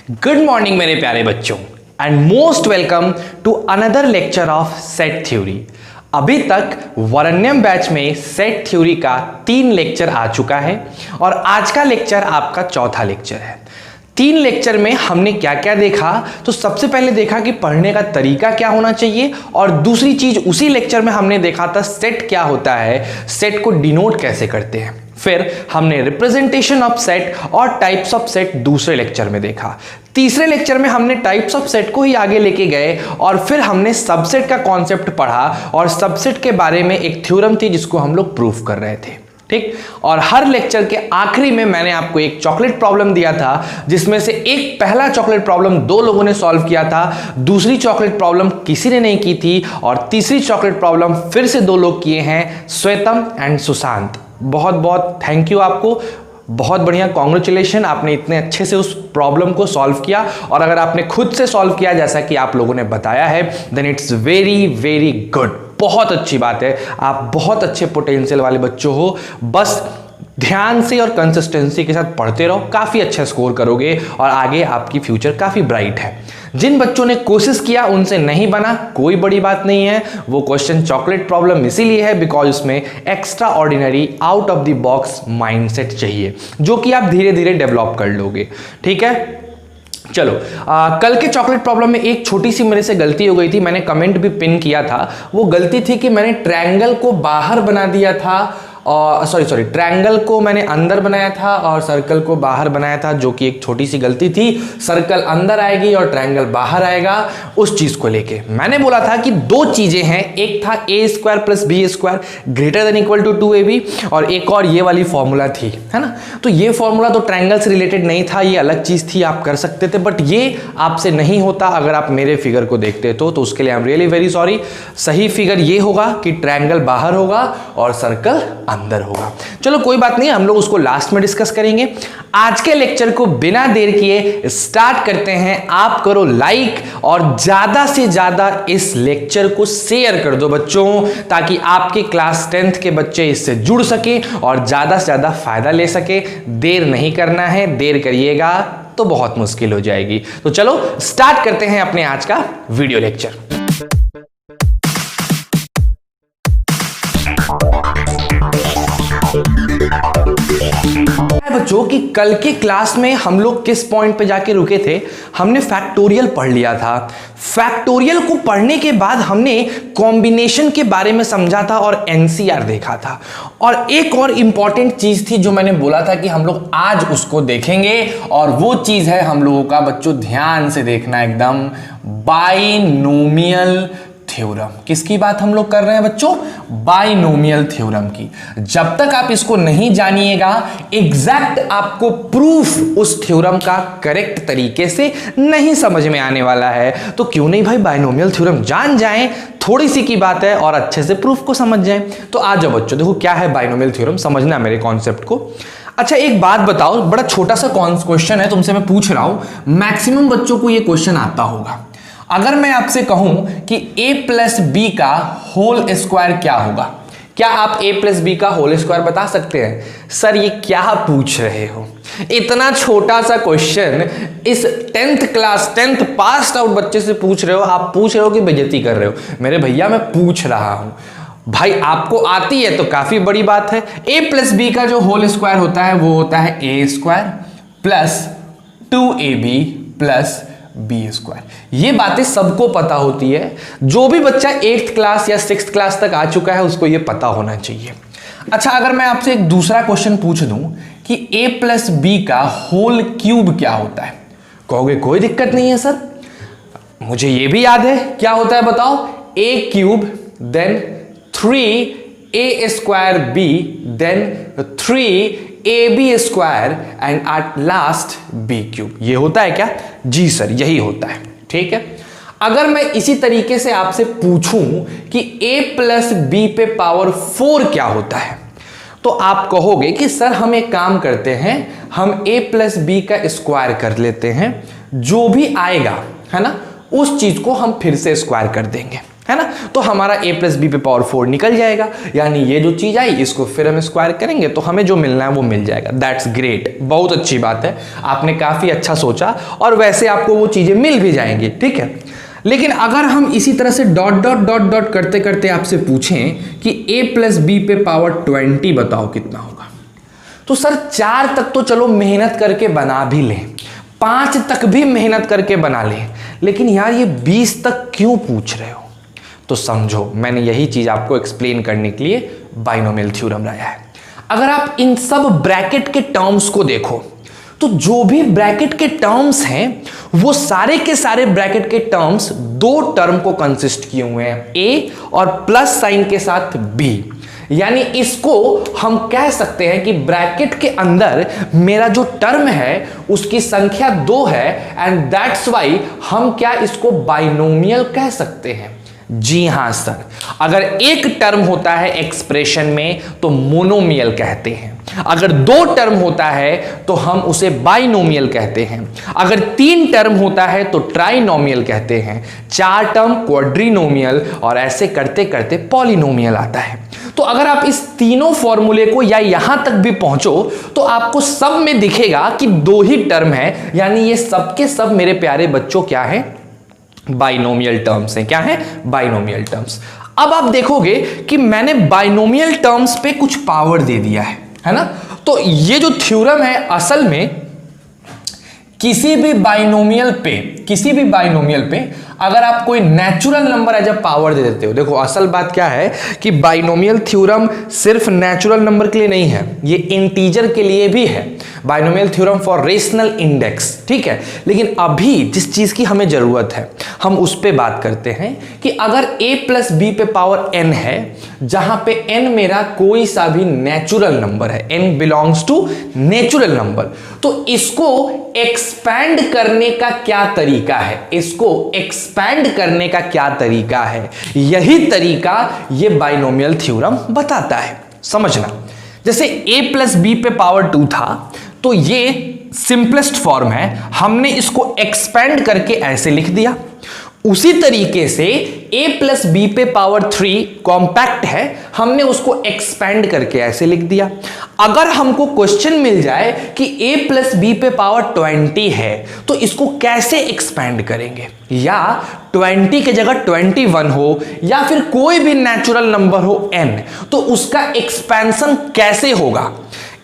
Good morning मेरे प्यारे बच्चों and most welcome to another lecture of set theory. अभी तक वरण्यम बैच में सेट थ्योरी का 3 लेक्चर आ चुका है और आज का लेक्चर आपका चौथा लेक्चर है। 3 लेक्चर में हमने क्या क्या देखा, तो सबसे पहले देखा कि पढ़ने का तरीका क्या होना चाहिए और दूसरी चीज उसी लेक्चर में हमने देखा था सेट क्या होता है, सेट को डिनोट कैसे करते हैं। फिर हमने रिप्रेजेंटेशन ऑफ सेट और टाइप्स ऑफ सेट दूसरे लेक्चर में देखा। तीसरे लेक्चर में हमने टाइप्स ऑफ सेट को ही आगे लेके गए और फिर हमने सबसेट का कॉन्सेप्ट पढ़ा और सबसेट के बारे में एक थ्योरम थी जिसको हम लोग प्रूफ कर रहे थे। ठीक, और हर लेक्चर के आखिरी में मैंने आपको एक चॉकलेट प्रॉब्लम दिया था जिसमें से एक पहला चॉकलेट प्रॉब्लम 2 लोगों ने सॉल्व किया था, दूसरी चॉकलेट प्रॉब्लम किसी ने नहीं की थी और तीसरी चॉकलेट प्रॉब्लम फिर से 2 लोग किए हैं, श्वेतम एंड सुशांत। बहुत बहुत थैंक यू आपको, बहुत बढ़िया, कॉन्ग्रेचुलेशन, आपने इतने अच्छे से उस प्रॉब्लम को सॉल्व किया। और अगर आपने खुद से सॉल्व किया जैसा कि आप लोगों ने बताया है then it's very very good, बहुत अच्छी बात है। आप बहुत अच्छे पोटेंशियल वाले बच्चों हो, बस ध्यान से और कंसिस्टेंसी के साथ पढ़ते रहो, काफी अच्छा स्कोर करोगे और आगे आपकी फ्यूचर काफी ब्राइट है। जिन बच्चों ने कोशिश किया उनसे नहीं बना, कोई बड़ी बात नहीं है। वो क्वेश्चन चॉकलेट प्रॉब्लम इसीलिए है बिकॉज उसमें extra ordinary out of the box mindset चाहिए जो कि आप धीरे धीरे डेवलप कर लोगे। ठीक है, चलो कल के चॉकलेट प्रॉब्लम में एक छोटी सी मेरे से गलती हो गई थी, मैंने कमेंट भी पिन किया था। वो गलती थी कि मैंने ट्रायंगल को बाहर बना दिया था और सॉरी ट्रायंगल को मैंने अंदर बनाया था और सर्कल को बाहर बनाया था, जो कि एक छोटी सी गलती थी। सर्कल अंदर आएगी और ट्रायंगल बाहर आएगा, उस चीज को लेके मैंने बोला था कि 2 चीजें हैं, एक था a² + b² greater than equal to 2ab और एक और ये वाली फॉर्मूला थी, है ना। तो ये फॉर्मूला तो ट्रायंगल से रिलेटेड नहीं था, ये अलग चीज थी, आप कर सकते थे, बट ये आपसे नहीं होता अगर आप मेरे फिगर को देखते तो उसके लिए I am really very sorry. सही फिगर ये होगा कि ट्रायंगल बाहर होगा और सर्कल अंदर होगा। चलो कोई बात नहीं, हम लोग उसको लास्ट में डिस्कस करेंगे। आज के लेक्चर को बिना देर किए स्टार्ट करते हैं। आप करो लाइक और ज्यादा से ज्यादा इस लेक्चर को शेयर कर दो बच्चों, ताकि आपके क्लास 10th के बच्चे इससे जुड़ सके और ज्यादा से ज्यादा फायदा ले सके। देर नहीं करना है, देर करिएगा तो बहुत मुश्किल हो जाएगी। तो चलो स्टार्ट करते हैं अपने आज का वीडियो लेक्चर। बच्चों कि कल के क्लास में हम लोग किस पॉइंट पे जाके रुके थे, हमने फैक्टोरियल पढ़ लिया था। फैक्टोरियल को पढ़ने के बाद हमने कॉम्बिनेशन के बारे में समझा था और एनसीआर देखा था। और एक और इंपॉर्टेंट चीज थी जो मैंने बोला था कि हम लोग आज उसको देखेंगे और वो चीज है हम लोगों का, बच्चों ध्यान से देखना एकदम, बाइनोमियल थ्योरम। किसकी बात हम लोग कर रहे हैं बच्चों? बाइनोमियल थ्योरम की। जब तक आप इसको नहीं जानिएगा, एग्जैक्ट आपको प्रूफ उस थ्योरम का करेक्ट तरीके से नहीं समझ में आने वाला है। तो क्यों नहीं भाई बाइनोमियल थ्योरम जान जाएं, थोड़ी सी की बात है और अच्छे से प्रूफ को समझ जाएं। तो आ जाओ बच्चों, देखो क्या है बाइनोमियल थ्योरम, समझना मेरे कॉन्सेप्ट को। अच्छा एक बात बताओ, बड़ा छोटा सा क्वेश्चन है, तुमसे मैं पूछ रहा हूं, मैक्सिमम बच्चों को यह क्वेश्चन आता होगा। अगर मैं आपसे कहूं कि a + b का होल स्क्वायर क्या होगा, क्या आप a + b का होल स्क्वायर बता सकते हैं? सर ये क्या पूछ रहे हो, इतना छोटा सा क्वेश्चन इस 10th class 10th pass out बच्चे से पूछ रहे हो? आप पूछ रहे हो कि बेइज्जती कर रहे हो? मेरे भैया मैं पूछ रहा हूं भाई, आपको आती है तो काफी बड़ी बात है। a + b का जो होल स्क्वायर होता है वो होता है a² + 2ab + b²। ये बातें सबको पता होती है, जो भी बच्चा 8th क्लास या 6th क्लास तक आ चुका है उसको ये पता होना चाहिए। अच्छा अगर मैं आपसे एक दूसरा क्वेश्चन पूछ दूं कि a + b का होल क्यूब क्या होता है, कहोगे कोई दिक्कत नहीं है सर, मुझे ये भी याद है, क्या होता है बताओ? a³ then 3a²b then 3ab² and at last b³। ये होता है क्या? जी सर यही होता है। ठीक है, अगर मैं इसी तरीके से आपसे पूछूं कि a + b पे पावर 4 क्या होता है, तो आप कहोगे कि सर हम एक काम करते हैं, हम a + b का स्क्वायर कर लेते हैं, जो भी आएगा है ना उस चीज को हम फिर से स्क्वायर कर देंगे। है ना। तो हमारा a प्लस बी पे पावर 4 निकल जाएगा, यानी ये जो चीज आई इसको फिर हम स्क्वायर करेंगे तो हमें जो मिलना है वो मिल जाएगा। दैट्स ग्रेट, बहुत अच्छी बात है, आपने काफी अच्छा सोचा और वैसे आपको वो चीजें मिल भी जाएंगी, ठीक है। लेकिन अगर हम इसी तरह से डॉट डॉट डॉट डॉट करते करते आपसे पूछें कि a प्लस बी पे पावर 20 बताओ कितना होगा, तो सर 4 तक तो चलो मेहनत करके बना भी लें, 5 तक भी मेहनत करके बना लें, लेकिन यार ये 20 तक क्यों पूछ रहे हो? तो समझो, मैंने यही चीज आपको एक्सप्लेन करने के लिए बाइनोमियल थ्योरम लाया है। अगर आप इन सब ब्रैकेट के टर्म्स को देखो तो जो भी ब्रैकेट के टर्म्स हैं वो सारे के सारे ब्रैकेट के टर्म्स 2 टर्म को कंसिस्ट किए हुए हैं, a और प्लस साइन के साथ b। यानी इसको हम कह सकते हैं कि ब्रैकेट के अंदर मेरा जो टर्म है उसकी संख्या 2 है, एंड दैट्स वाई हम क्या इसको बाइनोमियल कह सकते हैं। जी हां सर, अगर एक टर्म होता है एक्सप्रेशन में तो मोनोमियल कहते हैं, अगर 2 टर्म होता है तो हम उसे बाइनोमियल कहते हैं, अगर 3 टर्म होता है तो ट्राइनोमियल कहते हैं, 4 टर्म क्वाड्रिनोमियल, और ऐसे करते करते पॉलिनोमियल आता है। तो अगर आप इस तीनों फॉर्मूले को या यहां तक भी पहुंचो तो आपको सब में दिखेगा कि 2 ही टर्म है, यानी ये सब के सब मेरे प्यारे बच्चों क्या है, बाइनोमियल टर्म्स हैं। क्या है? Binomial terms. अब आप देखोगे कि मैंने बाइनोमियल टर्म्स पे कुछ पावर दे दिया है ना। तो ये जो थ्योरम है असल में किसी भी बाइनोमियल पे अगर आप कोई natural number as a power दे देते हो, देखो असल बात क्या है कि बाइनोमियल थ्योरम सिर्फ नेचुरल नंबर के लिए नहीं है, ये इंटीजर के लिए भी है, binomial theorem for rational index, ठीक है। लेकिन अभी जिस चीज की हमें जरूरत है हम उस पे बात करते हैं कि अगर a प्लस बी पे पावर n है, जहां पे n मेरा कोई सा भी नेचुरल नंबर है, n belongs to natural number, तो इसको एक्सपैंड करने का क्या तरीका है, यही तरीका ये बाइनोमियल थ्योरम बताता है। समझना, जैसे a प्लस बी पे पावर 2 था तो ये सिंपलेस्ट फॉर्म है, हमने इसको एक्सपैंड करके ऐसे लिख दिया। उसी तरीके से a प्लस बी पे पावर 3 कॉम्पैक्ट है, हमने उसको एक्सपैंड करके ऐसे लिख दिया। अगर हमको क्वेश्चन मिल जाए कि a प्लस बी पे पावर 20 है तो इसको कैसे एक्सपैंड करेंगे, या 20 के जगह 21 हो या फिर कोई भी नेचुरल नंबर हो n, तो उसका एक्सपेंशन कैसे होगा,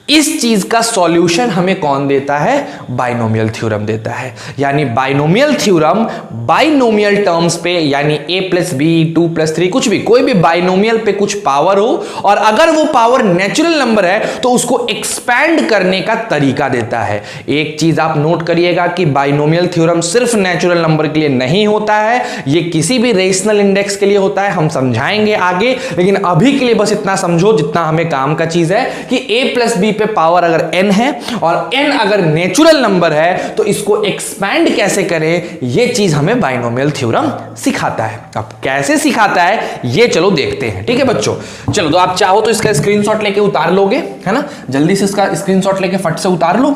इस चीज का सॉल्यूशन हमें कौन देता है, बाइनोमियल थ्योरम देता है। यानी बाइनोमियल थ्योरम बाइनोमियल टर्म्स पे, यानी a प्लस बी 2 प्लस 3 कुछ भी, कोई भी बाइनोमियल पे कुछ पावर हो और अगर वो पावर नेचुरल नंबर है तो उसको एक्सपैंड करने का तरीका देता है। एक चीज आप नोट करिएगा कि बाइनोमियल थ्योरम सिर्फ नेचुरल नंबर के लिए नहीं होता है, ये किसी भी रेशनल इंडेक्स के लिए होता है, हम समझाएंगे आगे। लेकिन अभी के लिए बस इतना समझो जितना हमें काम का चीज है कि a प्लस बी पे पावर अगर n है और n अगर नेचुरल नंबर है तो इसको एक्सपैंड कैसे करें, ये चीज हमें बाइनोमियल थ्योरम सिखाता है। अब कैसे सिखाता है ये चलो देखते हैं, ठीक है बच्चों। चलो, तो आप चाहो तो इसका स्क्रीनशॉट लेके उतार लोगे, है ना, जल्दी से इसका स्क्रीनशॉट लेके फट से उतार लो।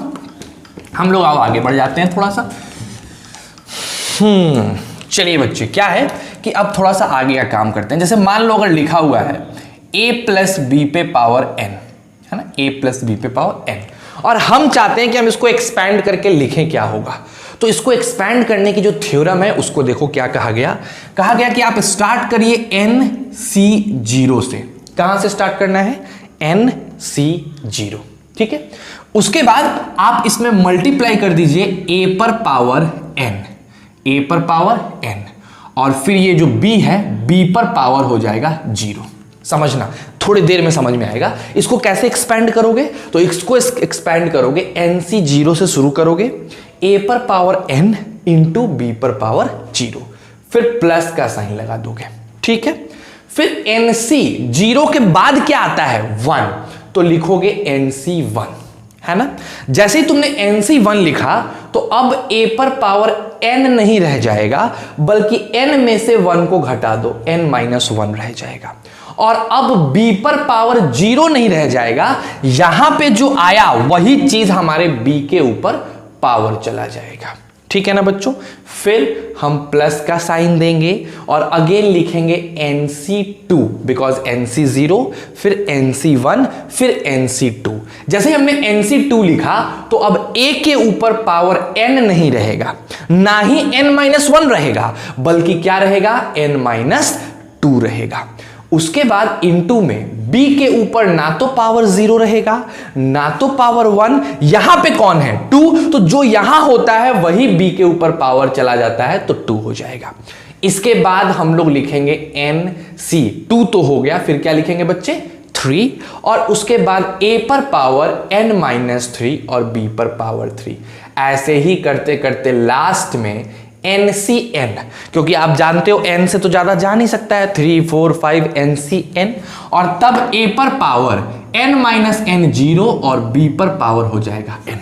हम लोग आओ आगे बढ़ जाते हैं थोड़ा सा। चलिए बच्चे, क्या है कि अब थोड़ा सा आगे का काम करते हैं। जैसे मान लो अगर लिखा हुआ है a प्लस बी पे पावर n, है ना, a प्लस बी पे पावर n, और हम चाहते हैं कि हम इसको एक्सपैंड करके लिखें, क्या होगा। तो इसको एक्सपैंड करने की जो थ्योरम है उसको देखो क्या कहा गया कि आप स्टार्ट करिए NC0 से। कहां से स्टार्ट करना है, NC0, ठीक है। उसके बाद आप इसमें मल्टीप्लाई कर दीजिए a पर पावर n, और फिर ये जो b है b पर पावर हो जाएगा 0। समझना, थोड़ी देर में समझ में आएगा। इसको कैसे एक्सपैंड करोगे, तो इसको एक्सपैंड करोगे NC0 से शुरू करोगे, a पर पावर n इंटू b पर पावर 0, फिर प्लस का साइन लगा दोगे, ठीक है। फिर NC0 के बाद क्या आता है, 1, तो लिखोगे NC1, है ना। जैसे ही तुमने NC1 लिखा तो अब a पर पावर n नहीं रह जाएगा, बल्कि n में से 1 को घटा दो, n-1 रह जाएगा। और अब b पर पावर 0 नहीं रह जाएगा, यहां पे जो आया वही चीज हमारे b के ऊपर पावर चला जाएगा, ठीक है ना बच्चों। फिर हम प्लस का साइन देंगे और अगेन लिखेंगे NC2 बिकॉज NC0, फिर NC1, फिर NC2। जैसे हमने NC2 लिखा तो अब A के ऊपर पावर n नहीं रहेगा, ना ही n-1 रहेगा, बल्कि क्या रहेगा, n-2 रहेगा। उसके बाद इनटू में b के ऊपर ना तो पावर 0 रहेगा ना तो पावर 1, यहां पे कौन है, 2, तो जो यहां होता है वही b के ऊपर पावर चला जाता है तो 2 हो जाएगा। इसके बाद हम लोग लिखेंगे NC, 2 तो हो गया, फिर क्या लिखेंगे बच्चे, 3, और उसके बाद a पर पावर n-3 और b पर पावर 3। ऐसे ही करते करते लास्ट में NCN, क्योंकि आप जानते हो n से तो ज्यादा जा नहीं सकता है, 3, 4, 5 NCN, और तब a पर पावर n-n 0 और b पर पावर हो जाएगा n।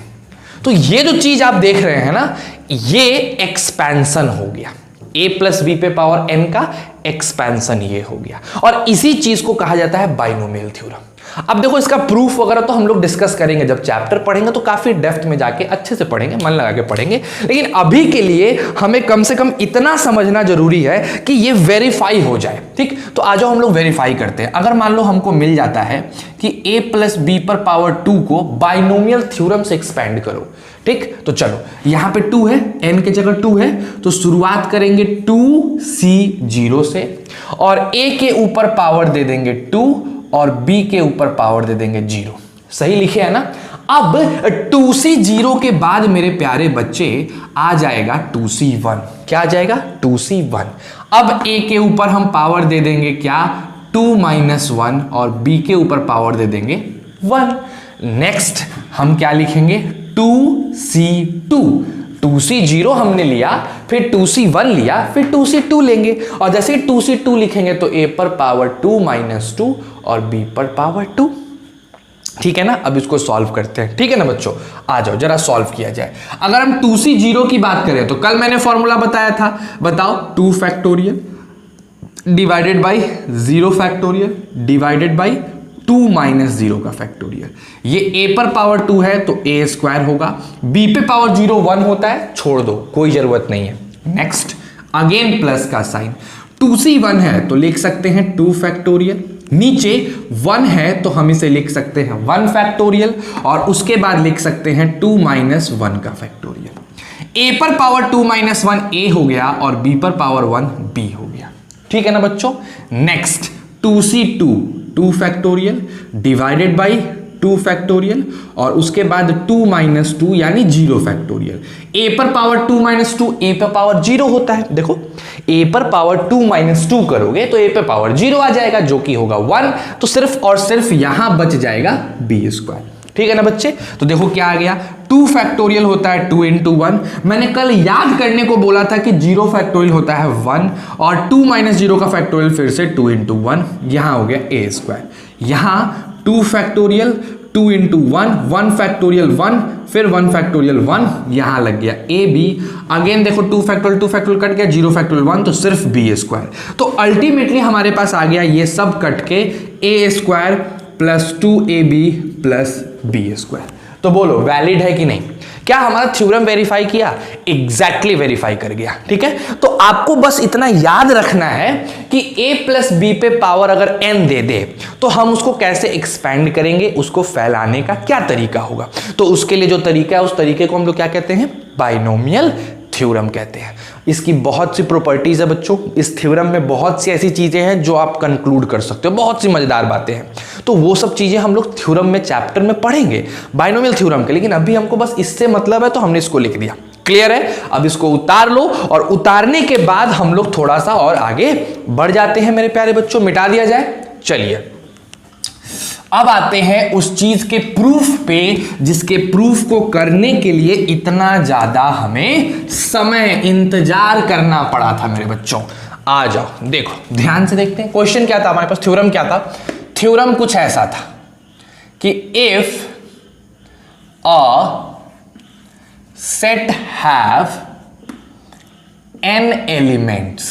तो ये जो चीज आप देख रहे हैं ना, ये एक्सपेंशन हो गया, a प्लस b पे पावर n का एक्सपेंशन ये हो गया, और इसी चीज को कहा जाता है बाइनोमियल थ्योरम। अब देखो इसका प्रूफ वगैरह तो हम लोग डिस्कस करेंगे, जब चैप्टर पढ़ेंगे तो काफी डेप्थ में जाके अच्छे से पढ़ेंगे, मन लगा के पढ़ेंगे, लेकिन अभी के लिए हमें कम से कम इतना समझना जरूरी है कि ये वेरीफाई हो जाए। ठीक, तो आ जाओ हम लोग वेरीफाई करते हैं। अगर मान लो हमको मिल जाता है कि a प्लस बी पर पावर 2 को बाइनोमियल थ्योरम से एक्सपेंड करो, ठीक, तो चलो यहां पे 2 है, n की जगह 2 है, तो शुरुआत करेंगे 2C0 से, और a के ऊपर पावर दे देंगे 2 और b के ऊपर पावर दे देंगे 0। सही लिखे है ना। अब 2C0 के बाद मेरे प्यारे बच्चे आ जाएगा 2C1। क्या आ जाएगा, 2C1। अब a के ऊपर हम पावर दे देंगे क्या, 2-1, और b के ऊपर पावर दे देंगे 1। नेक्स्ट हम क्या लिखेंगे, 2C2। 2C0 हमने लिया, फिर 2C1 लिया, फिर 2C2 लेंगे, और जैसे 2C2 लिखेंगे तो a पर पावर 2-2 और b पर पावर 2। ठीक है ना। अब इसको सॉल्व करते हैं, ठीक है ना बच्चों, आ जाओ जरा सॉल्व किया जाए। अगर हम 2C0 की बात करें तो कल मैंने फॉर्मूला बताया था, बताओ, 2 factorial divided by 0 factorial divided by 2-0 का फैक्टोरियल। ये a पर पावर 2 है तो a स्क्वायर होगा, b पे पावर 0 1 होता है, छोड़ दो, कोई जरूरत नहीं है। नेक्स्ट अगेन प्लस का साइन, 2C1 है तो लिख सकते हैं 2 फैक्टोरियल, नीचे 1 है तो हम इसे लिख सकते हैं 1 फैक्टोरियल, और उसके बाद लिख सकते हैं 2-1 का फैक्टोरियल। a पर पावर 2-1 a हो गया और b पर पावर 1 b हो गया। ठीक है ना बच्चों। Next 2C2 2 factorial divided by 2 factorial, और उसके बाद 2-2 यानी 0 फैक्टोरियल। a पर पावर 2-2 a पर पावर 0 होता है, देखो a पर पावर 2-2 करोगे तो a पर पावर 0 आ जाएगा जो कि होगा 1, तो सिर्फ और सिर्फ यहां बच जाएगा b स्क्वायर। ठीक है ना बच्चे। तो देखो क्या आ गया, 2 फैक्टोरियल होता है 2 × 1। मैंने कल याद करने को बोला था कि 0 फैक्टोरियल होता है 1, और 2-0 का फैक्टोरियल फिर से 2 × 1, यहां हो गया a स्क्वायर। यहां 2 फैक्टोरियल 2 × 1, 1 फैक्टोरियल 1, फिर 1 फैक्टोरियल 1, यहां लग गया a b। अगेन देखो 2 फैक्टोरियल कट गया, 0 फैक्टोरियल 1, तो सिर्फ b स्क्वायर। तो अल्टीमेटली हमारे पास आ गया ये सब कट के a square plus 2ab plus b square. तो बोलो वैलिड है कि नहीं। क्या हमारा थ्योरम वेरीफाई किया, एग्जैक्टली वेरीफाई कर गया। ठीक है, तो आपको बस इतना याद रखना है कि a प्लस बी पे पावर अगर n दे दे तो हम उसको कैसे एक्सपेंड करेंगे, उसको फैलाने का क्या तरीका होगा। तो उसके लिए जो तरीका है उस तरीके को हम लोग क्या कहते हैं, बाइनोमियल थ्योरम कहते हैं। इसकी बहुत सी प्रॉपर्टीज है बच्चों, इस थ्योरम में बहुत सी ऐसी चीजें हैं जो आप कंक्लूड कर सकते हो, बहुत सी मजेदार बातें हैं। तो वो सब चीजें हम लोग थ्योरम में चैप्टर में पढ़ेंगे बाइनोमियल थ्योरम के, लेकिन अभी हमको बस इससे मतलब है तो हमने इसको लिख दिया। क्लियर है। अब इसको उतार लो, और उतारने के बाद हम लोग थोड़ा सा और आगे बढ़ जाते हैं मेरे प्यारे बच्चों। मिटा दिया जाए। चलिए अब आते हैं उस चीज के प्रूफ पे जिसके प्रूफ को करने के लिए इतना ज्यादा हमें समय इंतजार करना पड़ा था मेरे बच्चों। आ जाओ देखो ध्यान से देखते हैं क्वेश्चन क्या था हमारे पास, थ्योरम क्या था। थ्योरम कुछ ऐसा था कि if a set have n elements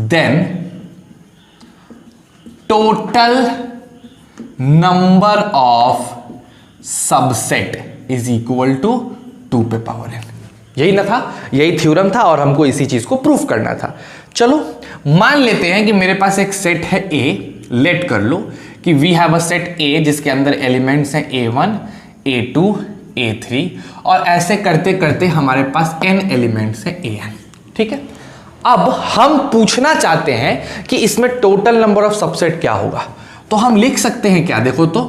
then total number of subset is equal to 2 पे पावर n। यही ना था, यही थ्योरम था और हमको इसी चीज को प्रूफ करना था। चलो मान लेते हैं कि मेरे पास एक सेट है A, लेट कर लो कि we have a set A जिसके अंदर एलिमेंट्स हैं A1, A2, A3 और ऐसे करते करते हमारे पास n एलिमेंट्स हैं An। ठीक है, अब हम पूछना चाहते हैं कि इसमें टोटल नंबर ऑफ सबसेट क्या होगा। तो हम लिख सकते हैं क्या, देखो तो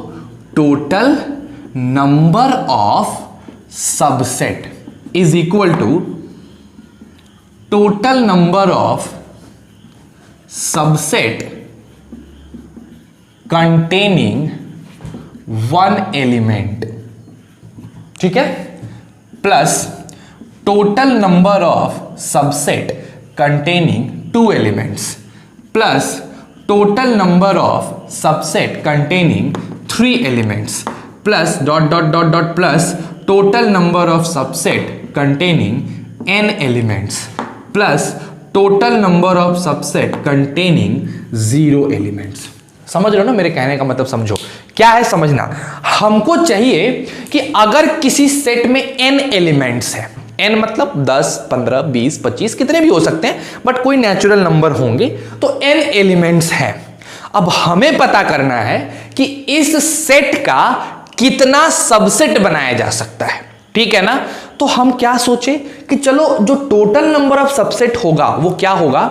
total number of subset is equal to total number of subset containing one element, ठीक है, plus total number of subset containing 2 elements plus total number of subset containing 3 elements plus dot dot dot dot plus total number of subset containing n elements plus total number of subset containing 0 elements. समझ रहे हो ना मेरे कहने का मतलब, समझो क्या है समझना। हमको चाहिए कि अगर किसी सेट में n एलिमेंट्स है, n मतलब 10, 15, 20, 25 कितने भी हो सकते हैं, बट कोई नेचुरल नंबर होंगे, तो n एलिमेंट्स हैं। अब हमें पता करना है कि इस सेट का कितना सबसेट बनाया जा सकता है, ठीक है ना। तो हम क्या सोचे कि चलो जो टोटल नंबर ऑफ सबसेट होगा वो क्या होगा,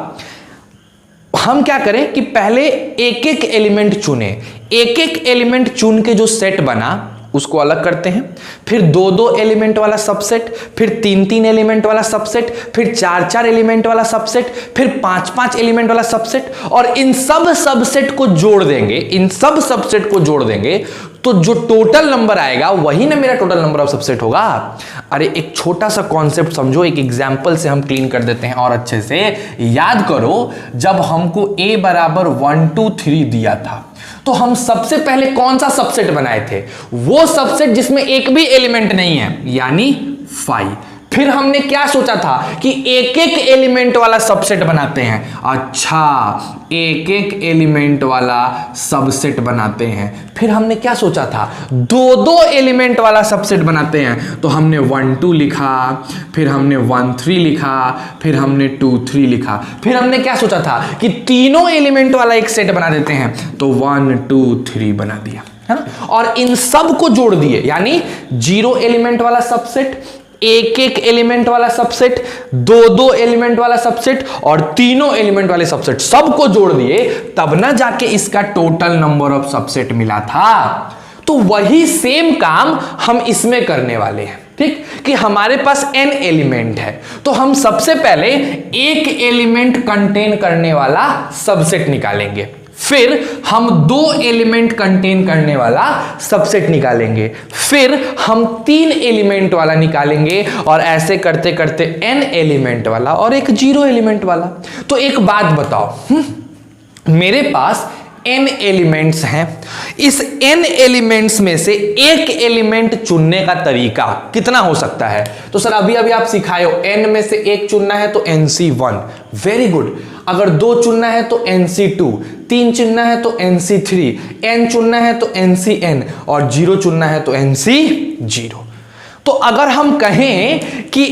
हम क्या करें कि पहले एक एक एलिमेंट चुने, एक एक एलिमेंट चुन के जो सेट बना उसको अलग करते हैं, फिर 2-2 एलिमेंट वाला सबसेट, फिर 3-3 एलिमेंट वाला सबसेट, फिर 4-4 एलिमेंट वाला सबसेट, फिर 5-5 एलिमेंट वाला सबसेट, और इन सब सबसेट को जोड़ देंगे, इन सब सबसेट को जोड़ देंगे तो जो टोटल नंबर आएगा वही ना मेरा टोटल नंबर ऑफ सबसेट होगा। अरे एक छोटा सा कॉन्सेप्ट समझो, एक एग्जांपल से हम क्लीन कर देते हैं और अच्छे से याद करो। जब हमको a बराबर 1 2 3 दिया था तो हम सबसे पहले कौन सा सबसेट बनाए थे, वो सबसेट जिसमें एक भी एलिमेंट नहीं है, यानी 5। फिर हमने क्या सोचा था कि एक एक एलिमेंट वाला सबसेट बनाते हैं। अच्छा, एक एक एलिमेंट वाला सबसेट बनाते हैं। फिर हमने क्या सोचा था, 2-2 एलिमेंट वाला सबसेट बनाते हैं। तो हमने 1 2 लिखा, फिर हमने 1 3 लिखा, फिर हमने 2 3 लिखा। फिर हमने क्या सोचा था कि तीनों एलिमेंट वाला एक सेट बना देते हैं, तो 1 2 3 बना दिया, है ना। और इन सब को जोड़ दिए, यानी 0 एलिमेंट वाला सबसेट, एक एक एलिमेंट वाला सबसेट, 2-2 एलिमेंट वाला सबसेट और तीनों एलिमेंट वाले सबसेट, सबको जोड़ दिए, तब ना जाके इसका टोटल नंबर ऑफ सबसेट मिला था। तो वही सेम काम हम इसमें करने वाले हैं, ठीक, कि हमारे पास n एलिमेंट है, तो हम सबसे पहले एक एलिमेंट कंटेन करने वाला सबसेट निकालेंगे, फिर हम 2 एलिमेंट कंटेन करने वाला सबसेट निकालेंगे, फिर हम 3 एलिमेंट वाला निकालेंगे, और ऐसे करते करते n एलिमेंट वाला और एक 0 एलिमेंट वाला। तो एक बात बताओ, मेरे पास n एलिमेंट्स हैं, इस n एलिमेंट्स में से एक एलिमेंट चुनने का तरीका कितना हो सकता है। तो सर अभी अभी आप सिखाए हो, n में से एक चुनना है तो NC1, वेरी गुड। अगर 2 चुनना है तो NC2, 3 चुनना है तो NC3, n चुनना है तो NCn और 0 चुनना है तो NC0। तो अगर हम कहें कि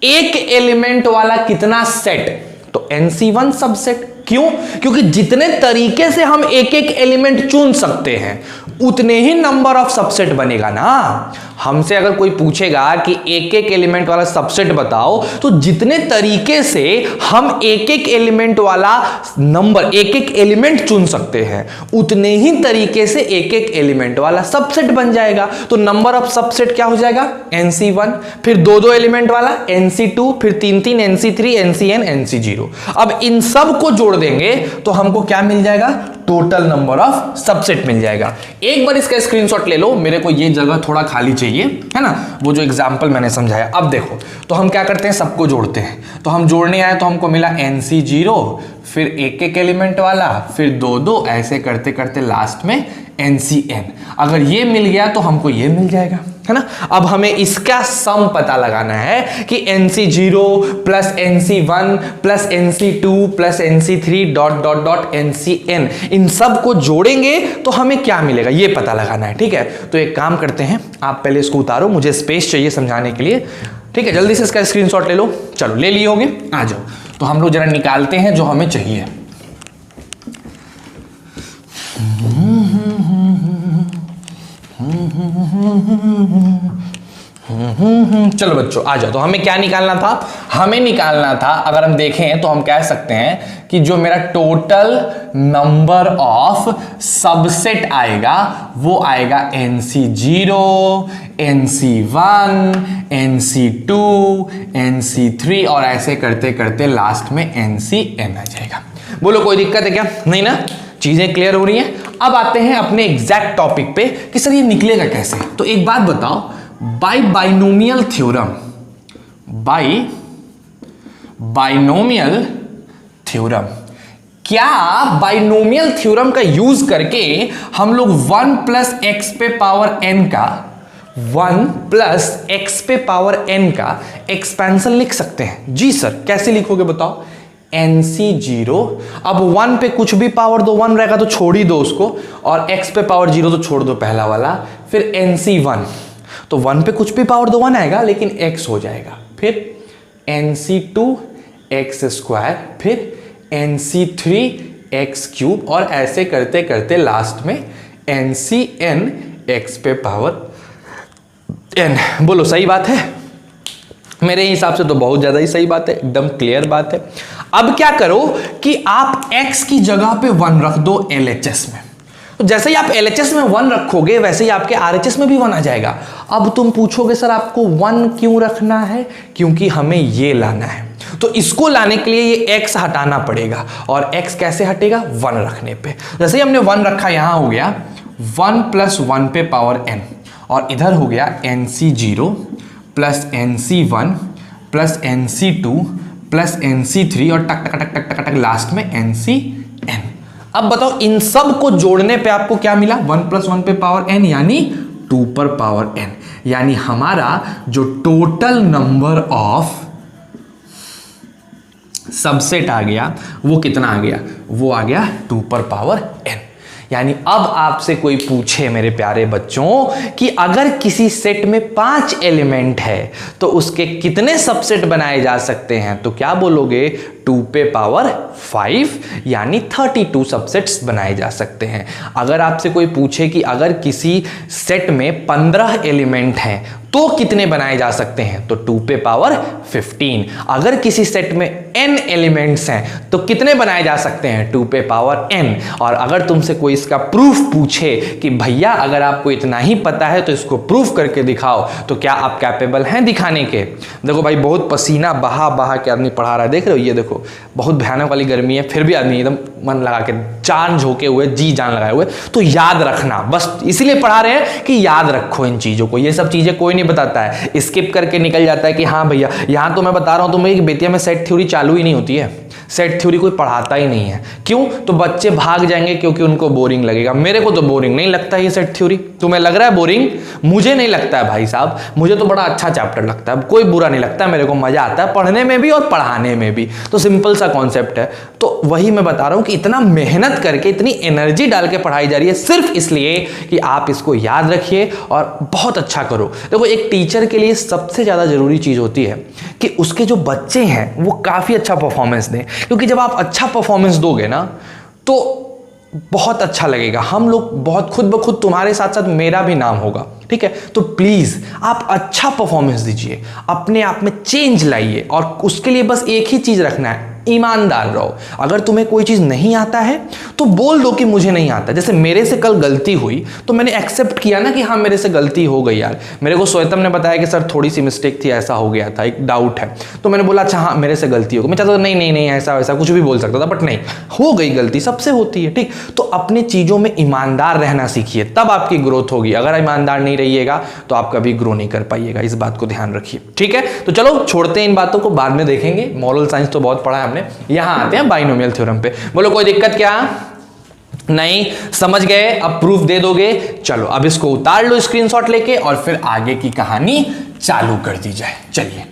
एक एलिमेंट वाला कितना सेट, तो NC1 सबसेट। क्यों? क्योंकि जितने तरीके से हम एक एक एलिमेंट चुन सकते हैं उतने ही नंबर ऑफ सबसेट बनेगा ना। हमसे अगर कोई पूछेगा कि एक एक एलिमेंट वाला सबसेट बताओ, तो जितने तरीके से हम एक एक एलिमेंट वाला नंबर, एक एक एलिमेंट चुन सकते हैं, उतने ही तरीके से एक एक एलिमेंट वाला सबसेट बन जाएगा। तो नंबर ऑफ सबसेट क्या हो जाएगा, NC1, फिर 2-2 एलिमेंट वाला NC2, फिर 3-3 NC3, NCn, NC0। अब इन सब को जोड़ देंगे तो हमको क्या मिल जाएगा, टोटल नंबर ऑफ सबसेट मिल जाएगा। एक बार इसका स्क्रीनशॉट ले लो, मेरे को ये जगह थोड़ा खाली चाहिए, है ना, वो जो एग्जांपल मैंने समझाया। अब देखो, तो हम क्या करते हैं, सबको जोड़ते हैं। तो हम जोड़ने आए तो हमको मिला NC0, फिर एक एक एलिमेंट वाला, फिर 2-2, ऐसे करते करते लास्ट में NCn। अगर ये मिल गया तो हमको ये मिल जाएगा, है ना। अब हमें इसका सम पता लगाना है कि NC0 plus NC1 plus NC2 plus NC3 dot dot dot NCN, इन सब को जोड़ेंगे तो हमें क्या मिलेगा ये पता लगाना है। ठीक है, तो एक काम करते हैं, आप पहले इसको उतारो, मुझे स्पेस चाहिए समझाने के लिए। ठीक है, जल्दी से इसका स्क्रीनशॉट ले लो। चलो ले लिए होगे, आ जाओ। तो हम लोग जरा निकालते हैं जो हमें चाहिए। चलो बच्चों आ जाओ। तो हमें क्या निकालना था? हमें निकालना था, अगर हम देखें तो हम कह सकते हैं कि जो मेरा टोटल नंबर ऑफ सबसेट आएगा वो आएगा NC0, NC1, NC2, NC3 और ऐसे करते करते लास्ट में NCN आ जाएगा। बोलो कोई दिक्कत है क्या? नहीं ना, चीजें क्लियर हो रही हैं। अब आते हैं अपने एग्जैक्ट टॉपिक पे कि सर ये निकलेगा कैसे। तो एक बात बताओ, by binomial theorem, binomial theorem, क्या बाइनोमियल थ्योरम का यूज करके हम लोग 1 प्लस एक्स पे पावर n का 1 प्लस एक्स पे पावर n का एक्सपेंशन लिख सकते हैं? जी सर, कैसे लिखोगे बताओ? NC0, अब 1 पे कुछ भी पावर दो 1 रहेगा तो छोड़ ही दो उसको, और x पे पावर 0 तो छोड़ दो पहला वाला, फिर NC1, तो 1 पे कुछ भी पावर दो 1 आएगा लेकिन x हो जाएगा, फिर NC2 x स्क्वायर, फिर NC3 x क्यूब, और ऐसे करते करते लास्ट में NCN x पे पावर n। बोलो सही बात है? मेरे हिसाब से तो बहुत ज्यादा ही सही बात है, एकदम क्लियर बात है। अब क्या करो कि आप x की जगह पे 1 रख दो LHS में। तो जैसे ही आप LHS में 1 रखोगे वैसे ही आपके RHS में भी 1 आ जाएगा। अब तुम पूछोगे सर आपको 1 क्यों रखना है? क्योंकि हमें ये लाना है, तो इसको लाने के लिए ये x हटाना पड़ेगा। और x कैसे हटेगा? 1 रखने पे। जैसे ही हमने 1 रखा, यहां हो गया 1 प्लस 1 पे पावर n, और इधर हो गया NC0 plus NC1 plus NC2 plus NC3 और टक टक टक टक टक टक लास्ट में NCN। अब बताओ इन सब को जोड़ने पे आपको क्या मिला? 1 प्लस 1 पे पावर n यानी 2 पर पावर n, यानी हमारा जो टोटल नंबर ऑफ सबसेट आ गया वो कितना आ गया? वो आ गया 2 पर पावर n। यानी अब आपसे कोई पूछे मेरे प्यारे बच्चों कि अगर किसी सेट में 5 एलिमेंट है तो उसके कितने सबसेट बनाए जा सकते हैं, तो क्या बोलोगे? 2 पे पावर 5 यानी 32 सबसेट्स बनाए जा सकते हैं। अगर आपसे कोई पूछे कि अगर किसी सेट में 15 एलिमेंट हैं तो कितने बनाए जा सकते हैं, तो 2 पे पावर 15। अगर किसी सेट में n एलिमेंट्स हैं तो कितने बनाए जा सकते हैं? 2 पे पावर n। और अगर तुमसे कोई इसका प्रूफ पूछे कि भैया अगर आपको इतना ही पता है तो इसको प्रूफ करके दिखाओ, तो क्या आप कैपेबल हैं दिखाने के? देखो भाई, बहुत पसीना बहा बहा के आदमी पढ़ा रहा है, देख रहे हो? ये देखो बहुत भयानक वाली गर्मी है, फिर भी आदमी एकदम मन लगा के, जान झोंके हुए, जी जान लगाए हुए। तो याद रखना, बस इसीलिए पढ़ा रहे हैं कि याद रखो इन चीजों को। ये सब चीजें कोई नहीं बताता है, स्किप करके निकल जाता है कि हाँ भैया यहां तो मैं बता रहा हूं तुम्हें कि बेतिया में सेट थ्योरी चालू ही नहीं होती है, सेट थ्योरी कोई पढ़ाता ही नहीं है। क्यों? तो बच्चे भाग जाएंगे क्योंकि उनको बोरिंग लगेगा। मेरे को तो बोरिंग नहीं लगता ये सेट थ्योरी। तुम्हें लग रहा है बोरिंग? मुझे नहीं लगता है भाई साहब, मुझे तो बड़ा अच्छा चैप्टर लगता है, कोई बुरा नहीं लगता, मेरे को मजा आता है पढ़ने में भी और पढ़ाने में भी। तो सिंपल सा कॉन्सेप्ट है। तो वही मैं बता रहा हूं कि इतना मेहनत करके, इतनी एनर्जी डाल के पढ़ाई जा रही है सिर्फ इसलिए कि आप इसको याद रखिए और बहुत अच्छा करो। देखो एक टीचर के लिए सबसे ज्यादा जरूरी चीज होती है कि उसके जो बच्चे हैं वो काफी अच्छा परफॉर्मेंस दें, क्योंकि जब आप अच्छा परफॉर्मेंस दोगे ना तो बहुत अच्छा लगेगा। हम लोग बहुत खुद ब खुद, तुम्हारे साथ साथ मेरा भी नाम होगा, ठीक है? तो प्लीज आप अच्छा परफॉर्मेंस दीजिए, अपने आप में चेंज लाइए, और उसके लिए बस एक ही चीज रखना है, ईमानदार रहो। अगर तुम्हें कोई चीज नहीं आता है तो बोल दो कि मुझे नहीं आता। जैसे मेरे से कल गलती हुई तो मैंने एक्सेप्ट किया ना कि हाँ मेरे से गलती हो गई यार। मेरे को श्वेतम ने बताया कि सर थोड़ी सी मिस्टेक थी, ऐसा हो गया था, एक डाउट है, तो मैंने बोला अच्छा हाँ मेरे से गलती हो गई। मैं चाहता था नहीं नहीं नहीं ऐसा वैसा कुछ भी बोल सकता था, बट नहीं, हो गई गलती, सबसे होती है, ठीक? तो अपने चीजों में ईमानदार रहना सीखिए, तब आपकी ग्रोथ होगी। अगर ईमानदार नहीं रहिएगा तो आप कभी ग्रो नहीं कर पाइएगा, इस बात को ध्यान रखिए, ठीक है? तो चलो छोड़ते हैं इन बातों को, बाद में देखेंगे। मॉरल साइंस तो बहुत पढ़ा है हमने, यहां आते हैं बाइनोमियल थ्योरम पे। बोलो कोई दिक्कत क्या? नहीं समझ गए? अब प्रूफ दे दोगे? चलो अब इसको उतार लो स्क्रीनशॉट लेके और फिर आगे की कहानी चालू कर दी जाए। चलिए,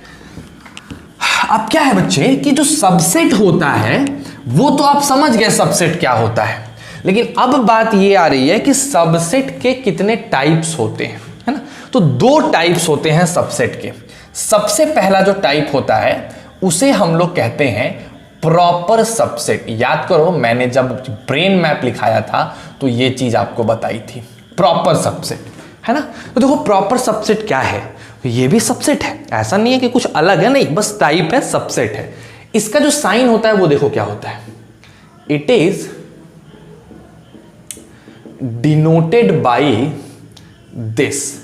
अब क्या है बच्चे कि जो सबसेट होता है वो तो आप समझ गए सबसेट क्या होता है, लेकिन अब बात ये आ रही है कि सबसेट के कितने टाइप्स होते हैं, है ना? तो दो टाइप्स होते हैं सबसेट के। सबसे पहला जो टाइप होता है उसे हम लोग कहते हैं प्रॉपर सबसेट। याद करो, मैंने जब ब्रेन मैप लिखाया था तो ये चीज आपको बताई थी, प्रॉपर सबसेट, है ना? तो देखो प्रॉपर सबसेट क्या है, ये भी सबसेट है, ऐसा नहीं है कि कुछ अलग है, नहीं, बस टाइप है, सबसेट है। इसका जो साइन होता है वो देखो क्या होता है, it is denoted by this.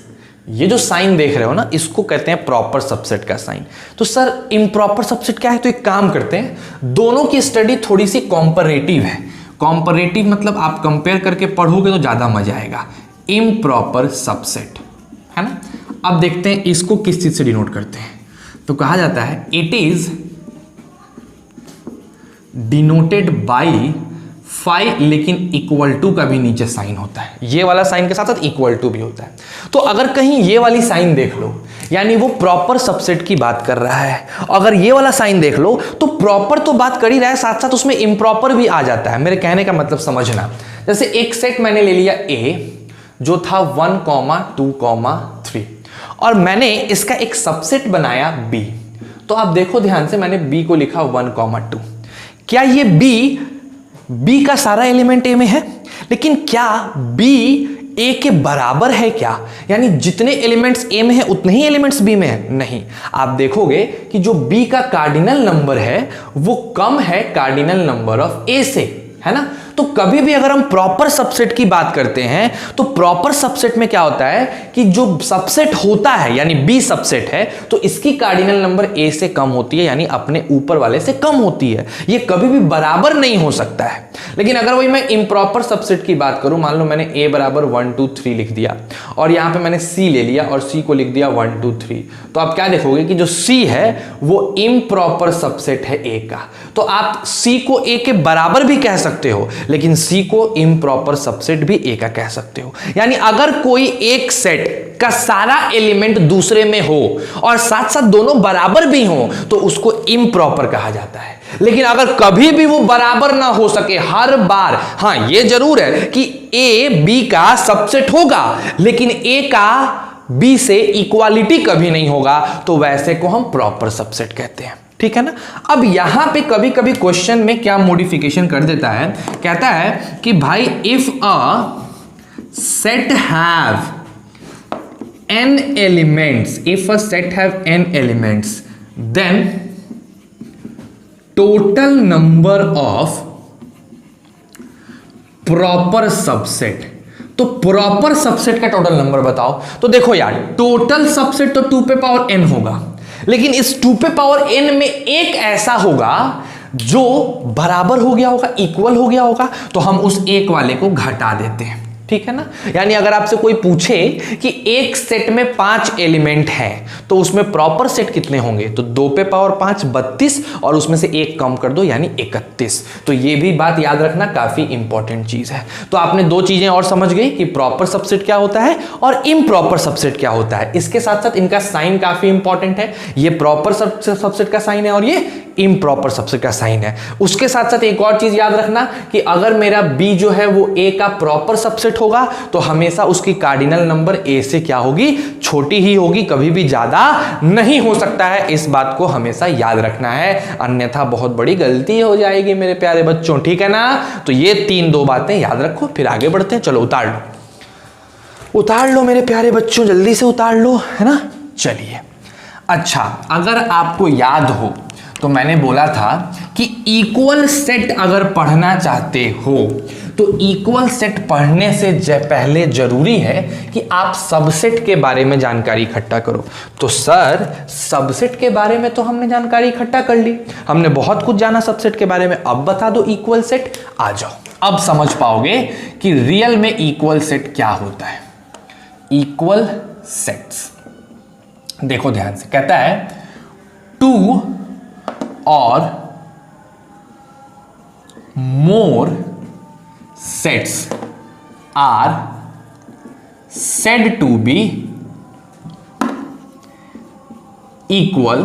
ये जो साइन देख रहे हो ना, इसको कहते हैं प्रॉपर सबसेट का साइन। तो सर इम्प्रॉपर सबसेट क्या है? तो एक काम करते हैं, दोनों की स्टडी थोड़ी सी कॉम्परेटिव है। कॉम्परेटिव मतलब आप कंपेयर करके पढ़ोगे तो ज्यादा मजा आएगा। इम्प्रॉपर सबसेट, है ना? अब देखते हैं इसको किस चीज से डिनोट करते हैं। तो कहा जाता है इट इज डिनोटेड बाय 5, लेकिन इक्वल टू का भी नीचे साइन होता है। ये वाला साइन के साथ साथ इक्वल टू भी होता है। तो अगर कहीं ये वाली साइन देख लो, यानी वो प्रॉपर सबसेट की बात कर रहा है। अगर ये वाला साइन देख लो तो प्रॉपर तो बात कर ही रहा है, साथ साथ उसमें इम्प्रॉपर भी आ जाता है। मेरे कहने का मतलब समझना, जैसे एक सेट मैंने ले लिया A जो था 1, 2, 3 और मैंने इसका एक सबसेट बनाया B। तो आप देखो ध्यान से, मैंने B को लिखा 1, 2। क्या ये B का सारा एलिमेंट A में है? लेकिन क्या B A के बराबर है क्या? यानी जितने एलिमेंट्स A में है उतने ही एलिमेंट्स B में है? नहीं। आप देखोगे कि जो B का कार्डिनल नंबर है वो कम है कार्डिनल नंबर ऑफ A से, है ना? तो कभी भी अगर हम प्रॉपर सबसेट की बात करते हैं तो प्रॉपर सबसेट में क्या होता है कि जो सबसेट होता है यानी B सबसेट है तो इसकी कार्डिनल नंबर A से कम होती है, यानी अपने ऊपर वाले से कम होती है। ये कभी भी बराबर नहीं हो सकता है। लेकिन अगर वही मैं इम्प्रॉपर सबसेट की बात करूं, मान लो मैंने A बराबर 1, 2, 3 लिख दिया और यहां पे मैंने C ले लिया और C को लिख दिया 1, 2, 3, तो आप क्या देखोगे कि जो C है वो इम्प्रॉपर सबसेट है A का। तो आप C को A के बराबर भी कह सकते हो, लेकिन C को इम्प्रॉपर सबसेट भी A का कह सकते हो। यानी अगर कोई एक सेट का सारा एलिमेंट दूसरे में हो और साथ साथ दोनों बराबर भी हो तो उसको इम्प्रॉपर कहा जाता है। लेकिन अगर कभी भी वो बराबर ना हो सके हर बार, हाँ ये जरूर है कि A B का सबसेट होगा लेकिन A का B से इक्वालिटी कभी नहीं होगा, तो वैसे को हम प्रॉपर सबसेट कहते हैं। ठीक है ना? अब यहां पे कभी कभी क्वेश्चन में क्या मॉडिफिकेशन कर देता है, कहता है कि भाई if a set have n elements, if a set have n elements, then total number of proper subset। तो प्रॉपर सबसेट का टोटल नंबर बताओ। तो देखो यार, टोटल सबसेट तो 2 पे पावर n होगा, लेकिन इस 2 पे पावर n में एक ऐसा होगा जो बराबर हो गया होगा, इक्वल हो गया होगा, तो हम उस एक वाले को घटा देते हैं। ठीक है ना? यानी अगर आपसे कोई पूछे कि एक सेट में 5 एलिमेंट हैं तो उसमें प्रॉपर सेट कितने होंगे, तो 2 पे पावर 5 32 और उसमें से एक कम कर दो यानी 31। तो ये भी बात याद रखना, काफी इंपॉर्टेंट चीज है। तो आपने दो चीजें और समझ गई कि प्रॉपर सबसेट क्या होता है और इम्प्रॉपर सबसेट क्या होता है। इसके साथ साथ इनका साइन काफी इंपॉर्टेंट है। ये प्रॉपर सबसेट का साइन है और ये इम्प्रॉपर सबसेट का साइन है। उसके साथ साथ एक और चीज याद रखना कि अगर मेरा B जो है वो A का प्रॉपर सबसेट होगा तो हमेशा उसकी कार्डिनल नंबर A से क्या होगी, छोटी ही होगी, कभी भी ज्यादा नहीं हो सकता है। इस बात को हमेशा याद रखना है, अन्यथा बहुत बड़ी गलती हो जाएगी मेरे प्यारे बच्चों। ठीक है ना? तो ये 3 बातें याद रखो, फिर आगे बढ़ते हैं। चलो उतार लो मेरे प्यारे बच्चों, जल्दी से उतार लो, है ना? चलिए, अच्छा अगर आपको याद हो तो मैंने बोला था कि इक्वल सेट अगर पढ़ना चाहते हो तो इक्वल सेट पढ़ने से पहले जरूरी है कि आप सबसेट के बारे में जानकारी इकट्ठा करो। तो सर सबसेट के बारे में तो हमने जानकारी इकट्ठा कर ली, हमने बहुत कुछ जाना सबसेट के बारे में, अब बता दो इक्वल सेट। आ जाओ, अब समझ पाओगे कि रियल में इक्वल सेट क्या होता है। इक्वल सेट्स देखो ध्यान से, कहता है 2 और more sets are said to be equal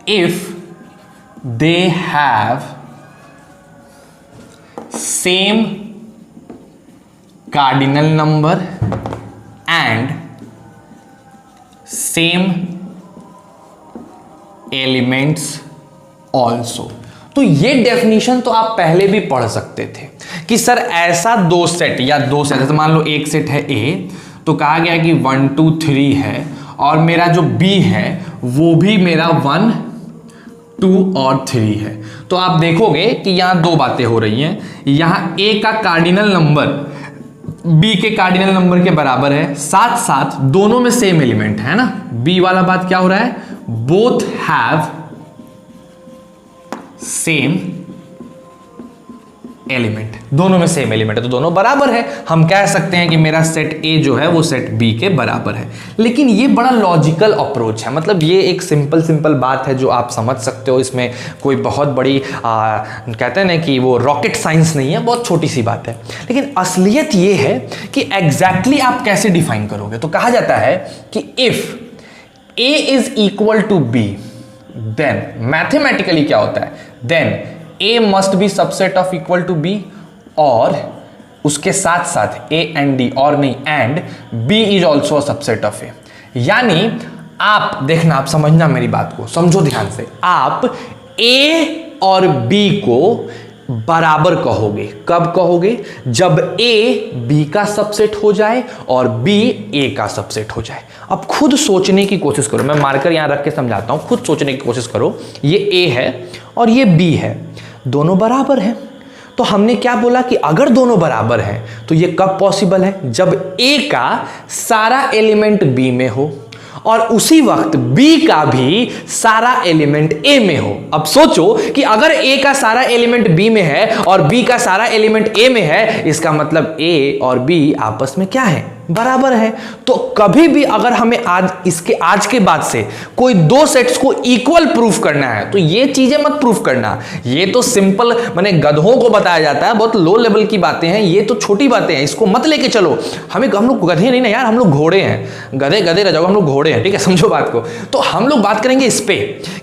if they have same cardinal number and same elements also। तो ये डेफिनेशन तो आप पहले भी पढ़ सकते थे कि सर ऐसा दो सेट या दो सेट, जैसे मान लो एक सेट है A, तो कहा गया कि 1 2 3 है और मेरा जो B है वो भी मेरा 1 2 और 3 है। तो आप देखोगे कि यहां दो बातें हो रही हैं, यहां A का कार्डिनल नंबर B के कार्डिनल नंबर के बराबर है, साथ साथ दोनों में सेम एलिमेंट है ना। B वाला बात क्या हो रहा है, बोथ हैव सेम एलिमेंट, दोनों में सेम एलिमेंट है तो दोनों बराबर है। हम कह सकते हैं कि मेरा सेट A जो है वो सेट B के बराबर है। लेकिन ये बड़ा लॉजिकल अप्रोच है, मतलब ये एक सिंपल बात है जो आप समझ सकते हो, इसमें कोई बहुत बड़ी कहते हैं ना कि वो रॉकेट साइंस नहीं है, बहुत छोटी सी बात है। लेकिन असलियत ये है कि एग्जैक्टली आप कैसे डिफाइन करोगे। तो कहा जाता है कि if A is equal to B, then mathematically क्या होता है, then A must be subset of equal to B, और उसके साथ साथ A एंड D, और नहीं and B is also a subset of A। यानी आप देखना, आप समझना मेरी बात को, समझो ध्यान से। आप A और B को बराबर कहोगे, कब कहोगे, जब A B का सबसेट हो जाए और B A का सबसेट हो जाए। अब खुद सोचने की कोशिश करो, मैं मार्कर यहां रख के समझाता हूं, खुद सोचने की कोशिश करो। ये A है और ये B है, दोनों बराबर हैं। तो हमने क्या बोला कि अगर दोनों बराबर हैं तो ये कब पॉसिबल है, जब A का सारा एलिमेंट B में हो और उसी वक्त B का भी सारा एलिमेंट A में हो। अब सोचो कि अगर A का सारा एलिमेंट B में है और B का सारा एलिमेंट A में है, इसका मतलब A और B आपस में क्या है, बराबर है। तो कभी भी अगर हमें आज के बाद से कोई दो सेट्स को इक्वल प्रूफ करना है तो ये चीजें मत प्रूफ करना। ये तो सिंपल माने गधों को बताया जाता है, बहुत लो लेवल की बातें हैं, ये तो छोटी बातें हैं, इसको मत लेके चलो। हम लोग गधे नहीं ना यार, हम लोग घोड़े हैं, गधे गधे रह जाओ, हम लोग घोड़े हैं, ठीक है, समझो बात को। तो हम लोग बात करेंगे इस पे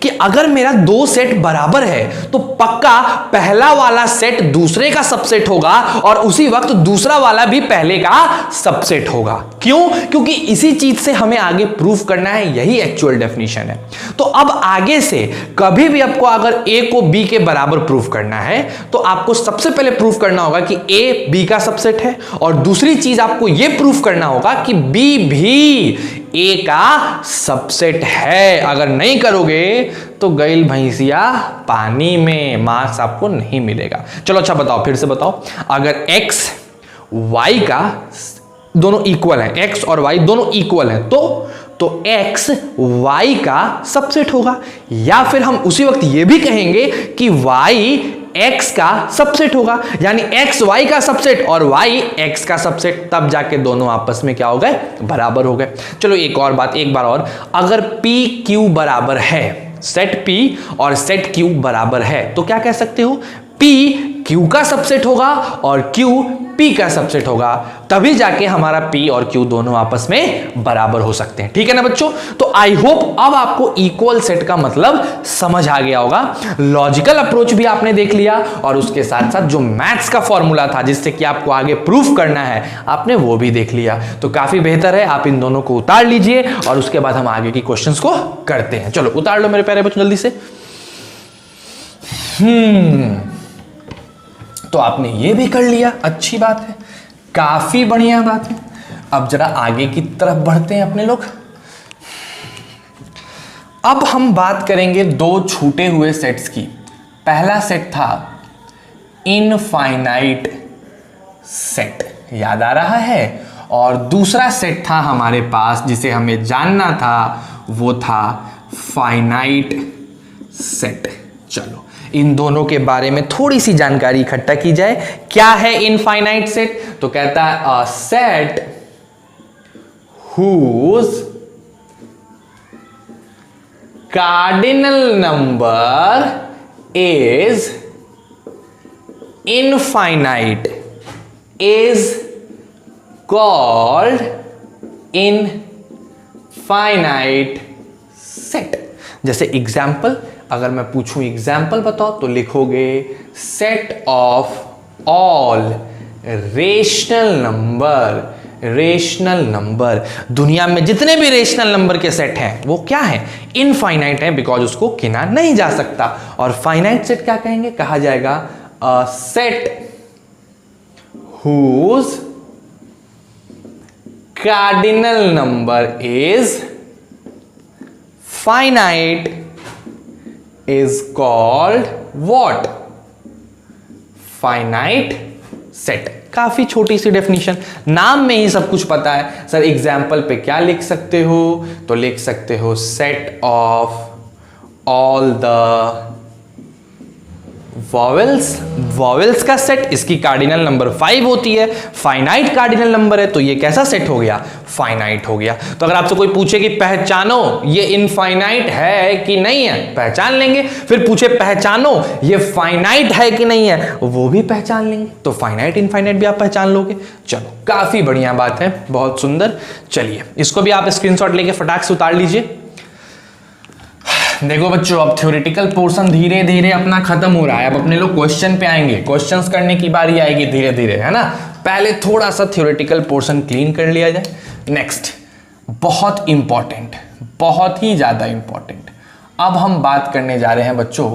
कि अगर मेरा दो सेट बराबर है तो पक्का पहला वाला सेट दूसरे का सबसेट होगा और उसी वक्त दूसरा वाला भी पहले का सबसेट होगा। क्यों? क्योंकि इसी चीज से हमें आगे प्रूफ करना है, यही एक्चुअल डेफिनेशन है। तो अब आगे से कभी भी आपको अगर A को B के बराबर प्रूफ करना है तो आपको सबसे पहले प्रूफ करना होगा कि A B का सबसेट है, और दूसरी चीज आपको यह प्रूफ करना होगा कि B भी A का सबसेट है। अगर नहीं करोगे तो गैल भैंसिया पानी में, मार्क्स आपको नहीं मिलेगा। चलो अच्छा बताओ, फिर से बताओ, अगर X Y का दोनों इक्वल है, X और Y दोनों इक्वल है तो X Y का सबसेट होगा, या फिर हम उसी वक्त ये भी कहेंगे कि Y X का सबसेट होगा, यानी X Y का सबसेट और Y X का सबसेट, तब जाके दोनों आपस में क्या हो गए, बराबर हो गए। चलो एक और बात, एक बार और, अगर P Q बराबर है, सेट P और सेट Q बराबर है तो क्या कह सकते हो, P Q का सबसेट होगा और Q P का सबसेट होगा, तभी जाके हमारा P और Q दोनों आपस में बराबर हो सकते हैं। ठीक है ना बच्चों? तो आई होप अब आपको इक्वल सेट का मतलब समझ आ गया होगा। लॉजिकल अप्रोच भी आपने देख लिया और उसके साथ साथ जो मैथ्स का फॉर्मूला था जिससे कि आपको आगे प्रूफ करना है, आपने वो भी देख लिया। तो काफी बेहतर है, आप इन दोनों को उतार लीजिए और उसके बाद हम आगे की क्वेश्चंस को करते हैं। चलो उतार लो मेरे प्यारे बच्चों जल्दी से। तो आपने ये भी कर लिया, अच्छी बात है, काफी बढ़िया बात है। अब जरा आगे की तरफ बढ़ते हैं अपने लोग। अब हम बात करेंगे दो छूटे हुए सेट्स की। पहला सेट था इनफाइनाइट सेट, याद आ रहा है, और दूसरा सेट था हमारे पास जिसे हमें जानना था, वो था फाइनाइट सेट। चलो इन दोनों के बारे में थोड़ी सी जानकारी इकट्ठा की जाए। क्या है इनफाइनाइट सेट? तो कहता है a set whose cardinal number is infinite is called infinite set। जैसे एग्जाम्पल, अगर मैं पूछूं एग्जाम्पल बताओ तो लिखोगे set of all rational number. Rational number, दुनिया में जितने भी रेशनल नंबर के सेट हैं वो क्या है? इनफाइनाइट है, बिकॉज उसको गिना नहीं जा सकता। और फाइनाइट सेट क्या कहेंगे? कहा जाएगा a set whose cardinal number is finite is called what? Finite set। काफी छोटी सी डेफिनेशन, नाम में ही सब कुछ पता है। सर एग्जाम्पल पे क्या लिख सकते हो? तो लिख सकते हो set of all the vowels. Vowels का सेट, इसकी कार्डिनल नंबर 5 होती है, फाइनाइट कार्डिनल नंबर है, तो ये कैसा सेट हो गया? फाइनाइट हो गया। तो अगर आपसे कोई पूछे कि पहचानो ये इनफाइनाइट है कि नहीं है, पहचान लेंगे। फिर पूछे पहचानो ये फाइनाइट है कि नहीं है, वो भी पहचान लेंगे। तो फाइनाइट इनफाइनाइट भी आप पहचान लोगे। चलो काफी बढ़िया बात है, बहुत सुंदर। चलिए इसको भी आप स्क्रीनशॉट लेके फटाक से उतार लीजिए। देखो बच्चों, अब थ्योरेटिकल पोर्शन धीरे धीरे अपना खत्म हो रहा है। अब अपने लोग क्वेश्चन पे आएंगे, क्वेश्चंस करने की बारी आएगी धीरे धीरे, है ना। पहले थोड़ा सा थ्योरेटिकल पोर्शन क्लीन कर लिया जाए। नेक्स्ट, बहुत इंपॉर्टेंट, बहुत ही ज्यादा इंपॉर्टेंट, अब हम बात करने जा रहे हैं बच्चों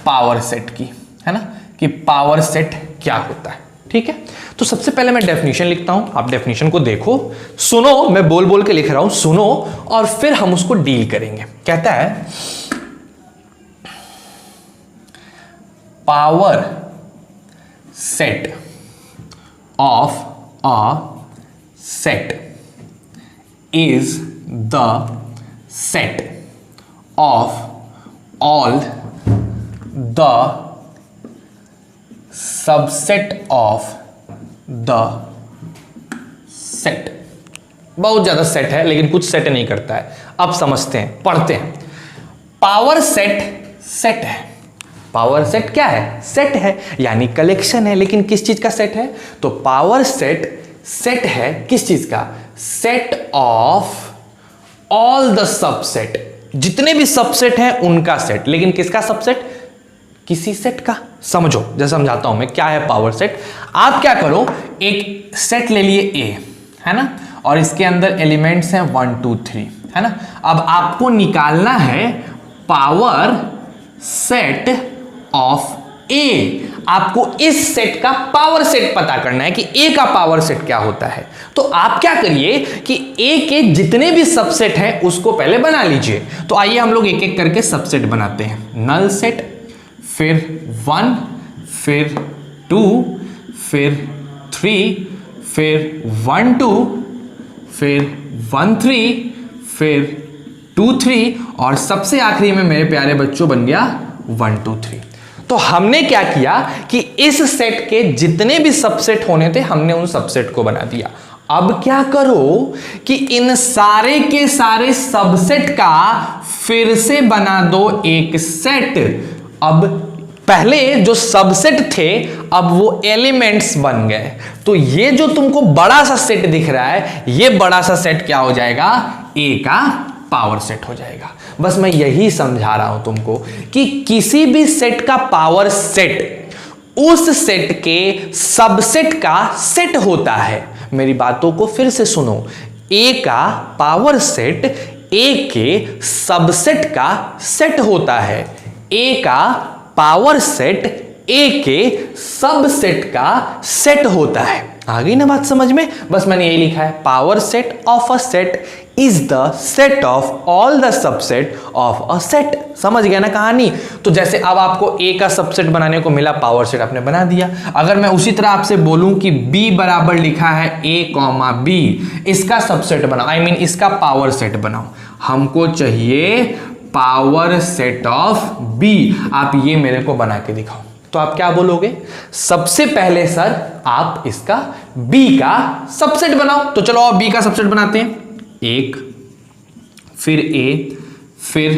पावर सेट की, है ना, कि पावर सेट क्या होता है। ठीक है, तो सबसे पहले मैं डेफिनेशन लिखता हूं, आप डेफिनेशन को देखो, सुनो, मैं बोल बोल के लिख रहा हूं, सुनो, और फिर हम उसको डील करेंगे। कहता है power set of a set is the set of all the subset of the set। बहुत ज्यादा सेट है लेकिन कुछ सेट नहीं करता है। अब समझते हैं, पढ़ते हैं। पावर सेट सेट है। पावर सेट क्या है? सेट है, यानी कलेक्शन है, लेकिन किस चीज का सेट है? तो पावर सेट सेट है किस चीज का? Set of all the subset, जितने भी सबसेट हैं उनका सेट। लेकिन किसका सबसेट? किसी सेट का। समझो, जैसे समझाता हूं मैं क्या है पावर सेट। आप क्या करो, एक सेट ले लिए ए, है ना, और इसके अंदर एलिमेंट्स हैं 1 2 3, है ना। अब आपको निकालना है पावर सेट ऑफ ए। आपको इस सेट का पावर सेट पता करना है कि ए का पावर सेट क्या होता है। तो आप क्या करिए कि ए के जितने भी सबसेट हैं उसको पहले बना लीजिए। तो आइए हम लोग एक एक करके सबसेट बनाते हैं। नल सेट, फिर 1, फिर 2, फिर 3, फिर 1 2, फिर 1 3, फिर 2 3, और सबसे आखिरी में मेरे प्यारे बच्चों बन गया 1 2 3। तो हमने क्या किया कि इस सेट के जितने भी सबसेट होने थे हमने उन सबसेट को बना दिया। अब क्या करो कि इन सारे के सारे सबसेट का फिर से बना दो एक सेट। अब पहले जो सबसेट थे अब वो एलिमेंट्स बन गए। तो ये जो तुमको बड़ा सा सेट दिख रहा है, ये बड़ा सा सेट क्या हो जाएगा? ए का पावर सेट हो जाएगा। बस मैं यही समझा रहा हूं तुमको कि किसी भी सेट का पावर सेट उस सेट के सबसेट का सेट होता है। मेरी बातों को फिर से सुनो, ए का पावर सेट ए के सबसेट का सेट होता है। ए का पावर सेट ए के सबसेट का सेट होता है। आ गई ना बात समझ में? बस मैंने यही लिखा है, power set of a set is the set of all the subset of a set. समझ गया ना कहानी? तो जैसे अब आपको ए का सबसेट बनाने को मिला, पावर सेट आपने बना दिया। अगर मैं उसी तरह आपसे बोलूं कि बी बराबर लिखा है ए कॉमा बी, इसका सबसेट बनाओ, आई मीन इसका पावर सेट बनाओ। हमको चाहिए पावर सेट ऑफ बी। आप ये मेरे को बना के दिखाओ। तो आप क्या बोलोगे? सबसे पहले सर आप इसका बी का सबसेट बनाओ। तो चलो आप बी का सबसेट बनाते हैं। एक, फिर ए, फिर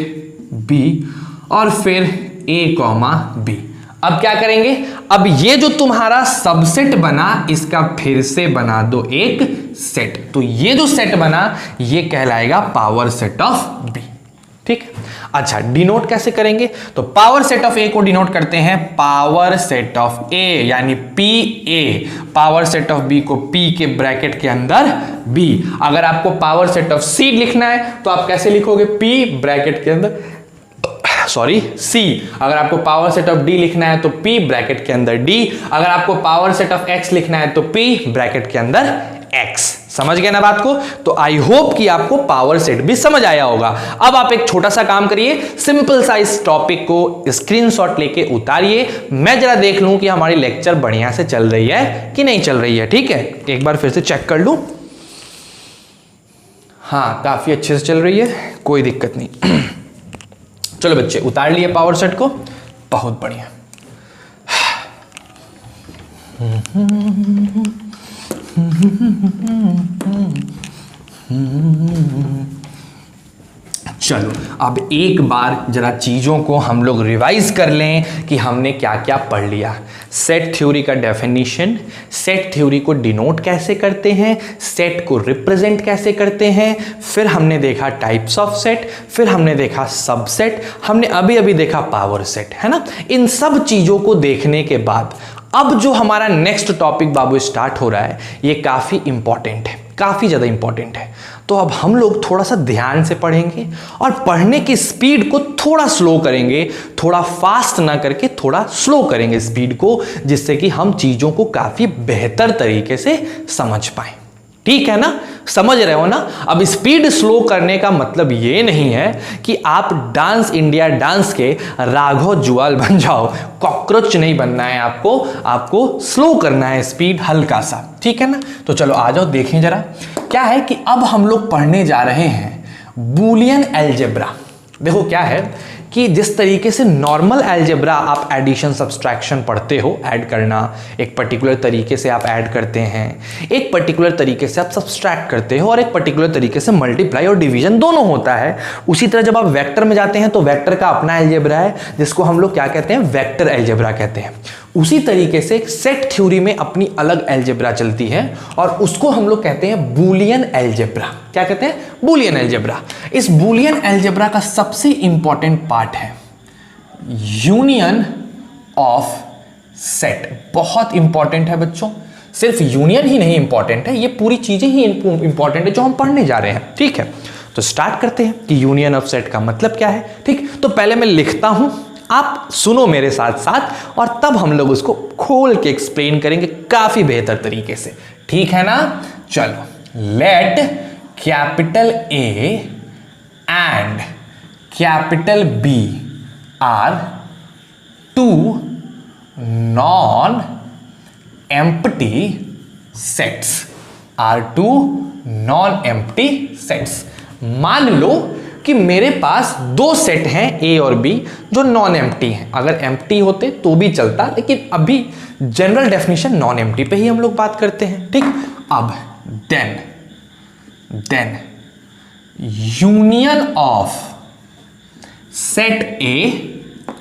बी, और फिर ए कॉमा बी। अब क्या करेंगे, अब ये जो तुम्हारा सबसेट बना इसका फिर से बना दो एक सेट, तो ये जो सेट बना ये कहलाएगा पावर सेट ऑफ बी। ठीक है, अच्छा डिनोट कैसे करेंगे, तो पावर सेट ऑफ ए को डिनोट करते हैं पावर सेट ऑफ ए यानी P A, power set of B को पी के ब्रैकेट के अंदर बी। अगर आपको पावर सेट ऑफ सी लिखना है तो आप कैसे लिखोगे, पी ब्रैकेट के अंदर सॉरी सी। अगर आपको पावर सेट ऑफ डी लिखना है तो पी ब्रैकेट के अंदर डी। अगर आपको पावर सेट ऑफ एक्स लिखना है तो पी ब्रैकेट के अंदर एक्स। समझ गए ना बात को, तो आई होप कि आपको पावर सेट भी समझ आया होगा। अब आप एक छोटा सा काम करिए, सिंपल सा इस टॉपिक को स्क्रीनशॉट लेके उतारिए, मैं जरा देख लूं कि हमारी लेक्चर बढ़िया से चल रही है कि नहीं चल रही है। ठीक है, एक बार फिर से चेक कर लूं। हाँ, काफी अच्छे से चल रही है, कोई दिक्कत नहीं। चलो बच्चे, उतार लिए पावर सेट को, बहुत बढ़िया। चलो अब एक बार जरा चीजों को हम लोग रिवाइज कर लें कि हमने क्या क्या पढ़ लिया। सेट थ्योरी का डेफिनेशन, सेट थ्योरी को डिनोट कैसे करते हैं, सेट को रिप्रेजेंट कैसे करते हैं, फिर हमने देखा टाइप्स ऑफ सेट, फिर हमने देखा सबसेट, हमने अभी अभी देखा पावर सेट, है ना। इन सब चीजों को देखने के बाद अब जो हमारा नेक्स्ट टॉपिक बाबू स्टार्ट हो रहा है ये काफी इंपॉर्टेंट है, काफी ज्यादा इंपॉर्टेंट है। तो अब हम लोग थोड़ा सा ध्यान से पढ़ेंगे और पढ़ने की स्पीड को थोड़ा स्लो करेंगे, थोड़ा फास्ट ना करके थोड़ा स्लो करेंगे स्पीड को, जिससे कि हम चीजों को काफी बेहतर तरीके से समझ पाए। ठीक है ना, समझ रहे हो ना। अब स्पीड स्लो करने का मतलब ये नहीं है कि आप डांस इंडिया डांस के राघव जुआल बन जाओ, कॉकरोच नहीं बनना है आपको, आपको स्लो करना है स्पीड हल्का सा। ठीक है ना, तो चलो आ जाओ देखें जरा क्या है कि अब हम लोग पढ़ने जा रहे हैं बूलियन अलजेब्रा। देखो क्या है कि जिस तरीके से नॉर्मल अलजेब्रा आप एडिशन सब्सट्रैक्शन पढ़ते हो, ऐड करना एक पर्टिकुलर तरीके से आप ऐड करते हैं, एक पर्टिकुलर तरीके से आप सब्सट्रैक्ट करते हो और एक पर्टिकुलर तरीके से मल्टीप्लाई और डिवीजन दोनों होता है। उसी तरह जब आप वेक्टर में जाते हैं तो वेक्टर का अपना अलजेब्रा है जिसको हम लोग क्या कहते हैं, वेक्टर अलजेब्रा कहते हैं। उसी तरीके से सेट थ्योरी में अपनी अलग अलजेब्रा चलती है और उसको हम लोग कहते हैं बूलियन अलजेब्रा। क्या कहते हैं, बूलियन अलजेब्रा। इस बूलियन अलजेब्रा का सबसे इंपॉर्टेंट पार्ट है यूनियन ऑफ सेट। बहुत इंपॉर्टेंट है बच्चों, सिर्फ यूनियन ही नहीं इंपॉर्टेंट है, ये पूरी चीजें ही इंपॉर्टेंट है जो हम पढ़ने जा रहे हैं। ठीक है, तो स्टार्ट करते हैं कि यूनियन ऑफ सेट का मतलब क्या है। ठीक, तो पहले मैं लिखता हूं, आप सुनो मेरे साथ साथ और तब हम लोग उसको खोल के एक्सप्लेन करेंगे काफी बेहतर तरीके से। ठीक है ना, चलो, let capital A and capital B are two non empty sets, are two non empty sets. मान लो कि मेरे पास दो सेट हैं ए और बी जो नॉन एम्प्टी हैं। अगर एम्प्टी होते तो भी चलता, लेकिन अभी जनरल डेफिनेशन नॉन एम्प्टी पे ही हम लोग बात करते हैं। ठीक, अब then union of set A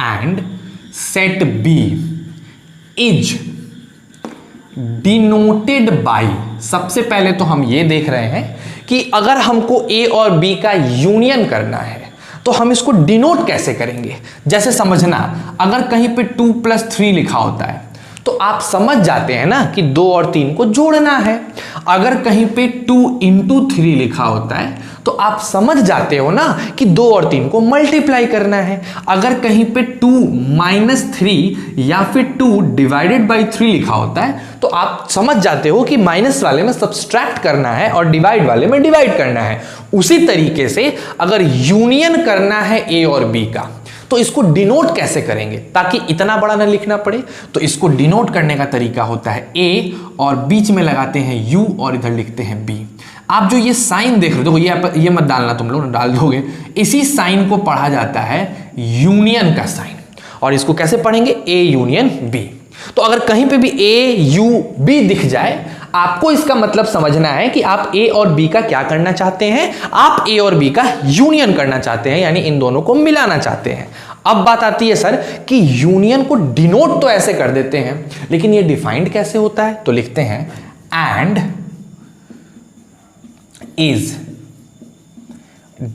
and set B is denoted by, सबसे पहले तो हम ये देख रहे हैं कि अगर हमको ए और बी का यूनियन करना है तो हम इसको डिनोट कैसे करेंगे। जैसे समझना, अगर कहीं पे 2 + 3 लिखा होता है तो आप समझ जाते हैं ना कि 2 और 3 को जोड़ना है। अगर कहीं पे 2 × 3 लिखा होता है तो आप समझ जाते हो ना कि 2 और 3 को मल्टीप्लाई करना है। अगर कहीं पे 2 - 3 या फिर 2 ÷ 3 लिखा होता है तो आप समझ जाते हो कि माइनस वाले में सब्सट्रैक्ट करना है और डिवाइड वाले में डिवाइड करना है। उसी तरीके से अगर यूनियन करना है ए और बी का तो इसको डिनोट कैसे करेंगे ताकि इतना बड़ा ना लिखना पड़े। तो इसको डिनोट करने का तरीका होता है ए और बीच में लगाते हैं यू और इधर लिखते हैं बी। आप जो ये साइन देख रहे हो, देखो ये मत डालना, तुम लोग डाल दोगे। इसी साइन को पढ़ा जाता है यूनियन का साइन। और इसको कैसे पढ़ेंगे, ए यूनियन बी। तो अगर कहीं पे भी ए यू बी दिख जाए, आपको इसका मतलब समझना है कि आप ए और बी का क्या करना चाहते हैं, आप ए और बी का यूनियन करना चाहते हैं, यानी इन दोनों को मिलाना चाहते हैं। अब बात आती है सर कि यूनियन को डिनोट तो ऐसे कर देते हैं, लेकिन ये डिफाइंड कैसे होता है? तो लिखते हैं एंड इज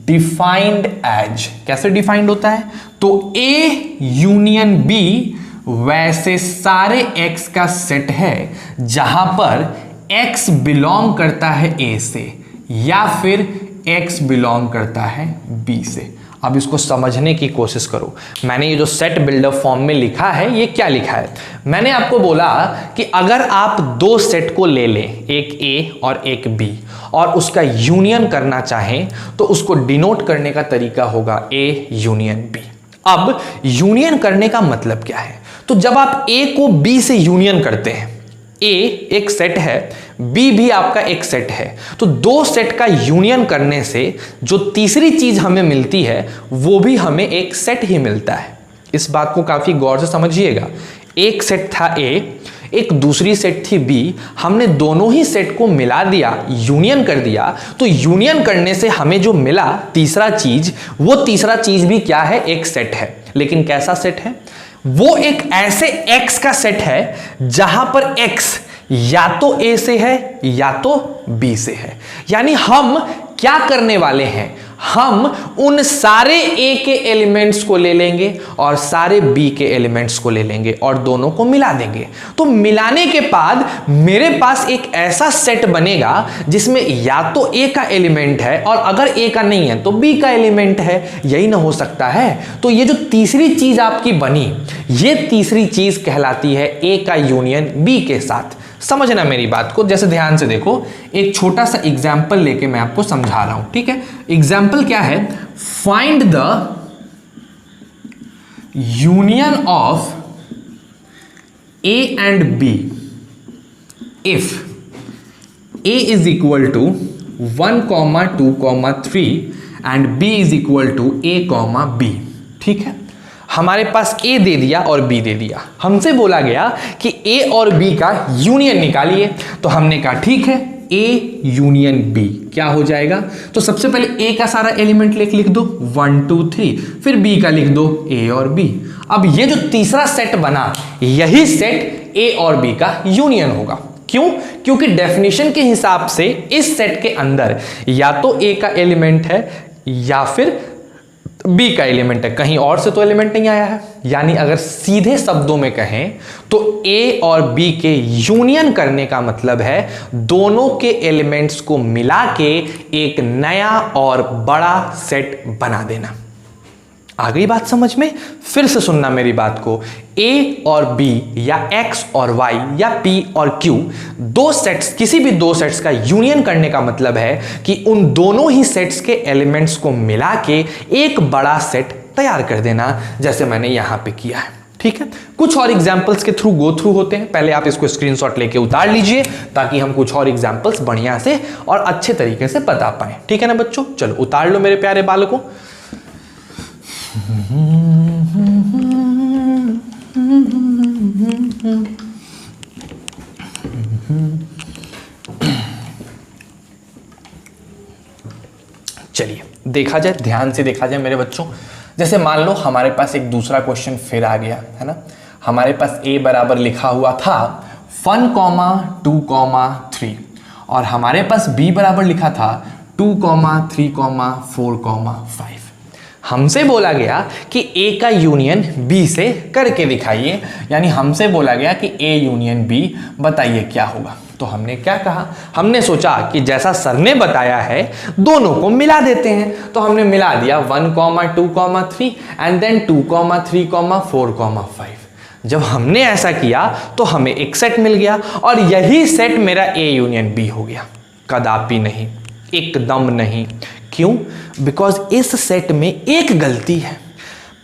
डिफाइंड एज। कैसे डिफाइंड होता है? तो ए यूनियन बी वैसे सारे एक्स का सेट है जहां पर एक्स बिलोंग करता है ए से या फिर एक्स बिलोंग करता है बी से। अब इसको समझने की कोशिश करो। मैंने ये जो सेट बिल्डअप फॉर्म में लिखा है, ये क्या लिखा है? मैंने आपको बोला कि अगर आप दो सेट को ले लें, एक ए और एक बी, और उसका यूनियन करना चाहें तो उसको डिनोट करने का तरीका होगा ए यूनियन बी। अब यूनियन करने का मतलब क्या है? तो जब आप ए को बी से यूनियन करते हैं, ए एक सेट है, बी भी आपका एक सेट है, तो दो सेट का यूनियन करने से जो तीसरी चीज हमें मिलती है वो भी हमें एक सेट ही मिलता है। इस बात को काफी गौर से समझिएगा। एक सेट था ए, एक दूसरी सेट थी बी, हमने दोनों ही सेट को मिला दिया, यूनियन कर दिया, तो यूनियन करने से हमें जो मिला तीसरा चीज, वो तीसरा चीज भी क्या है? एक सेट है। लेकिन कैसा सेट है? वो एक ऐसे x का सेट है जहां पर x या तो a से है या तो b से है। यानी हम क्या करने वाले हैं? हम उन सारे a के एलिमेंट्स को ले लेंगे और सारे b के एलिमेंट्स को ले लेंगे और दोनों को मिला देंगे। तो मिलाने के बाद मेरे पास एक ऐसा सेट बनेगा जिसमें या तो a का एलिमेंट है और अगर a का नहीं है तो b का एलिमेंट है। यही ना हो सकता है? तो ये जो तीसरी चीज आपकी बनी, ये तीसरी चीज कहलाती है a का यूनियन b के साथ। समझना मेरी बात को, जैसे ध्यान से देखो, एक छोटा सा एग्जाम्पल लेके मैं आपको समझा रहा हूं, ठीक है? एग्जाम्पल क्या है? Find the union of A and B if A is equal to 1, 2, 3 and b is equal to a, b। ठीक है, हमारे पास a दे दिया और b दे दिया। हमसे बोला गया कि a और b का यूनियन निकालिए, तो हमने कहा ठीक है, a यूनियन b क्या हो जाएगा? तो सबसे पहले a का सारा एलिमेंट लिख दो 1, 2, 3, फिर b का लिख दो a और b। अब ये जो तीसरा सेट बना, यही सेट a और b का यूनियन होगा। क्यों? क्योंकि डेफिनेशन के हिसाब से इस सेट के अंदर या तो a का एलिमेंट है या फिर b का एलिमेंट है, कहीं और से तो एलिमेंट नहीं आया है। यानी अगर सीधे शब्दों में कहें तो a और b के यूनियन करने का मतलब है दोनों के एलिमेंट्स को मिला के एक नया और बड़ा सेट बना देना। आ गई बात समझ में? फिर से सुनना मेरी बात को। a और b या x और y या p और q, दो सेट्स, किसी भी दो सेट्स का यूनियन करने का मतलब है कि उन दोनों ही सेट्स के एलिमेंट्स को मिला के एक बड़ा सेट तैयार कर देना, जैसे मैंने यहां पे किया है। ठीक है, कुछ और एग्जांपल्स के थ्रू गो थ्रू होते हैं। पहले आप इसको स्क्रीनशॉट लेके उतार लीजिए ताकि हम कुछ और एग्जांपल्स बढ़िया से और अच्छे तरीके से बता पाए। ठीक है ना बच्चों? चलो उतार लो मेरे प्यारे बालकों। चलिए देखा जाए, ध्यान से देखा जाए मेरे बच्चों। जैसे मान लो हमारे पास एक दूसरा क्वेश्चन फिर आ गया है ना। हमारे पास a बराबर लिखा हुआ था 1, 2, 3 और हमारे पास b बराबर लिखा था 2, 3, 4, 5। हमसे बोला गया कि a का यूनियन b से करके दिखाइए, यानी हमसे बोला गया कि a यूनियन b बताइए क्या होगा। तो हमने क्या कहा? हमने सोचा कि जैसा सर ने बताया है दोनों को मिला देते हैं, तो हमने मिला दिया 1, 2, 3 एंड देन 2, 3, 4, 5। जब हमने ऐसा किया तो हमें एक सेट मिल गया और यही सेट मेरा a यूनियन b हो गया। कदापि नहीं, एकदम नहीं। क्यों? बिकॉज इस सेट में एक गलती है।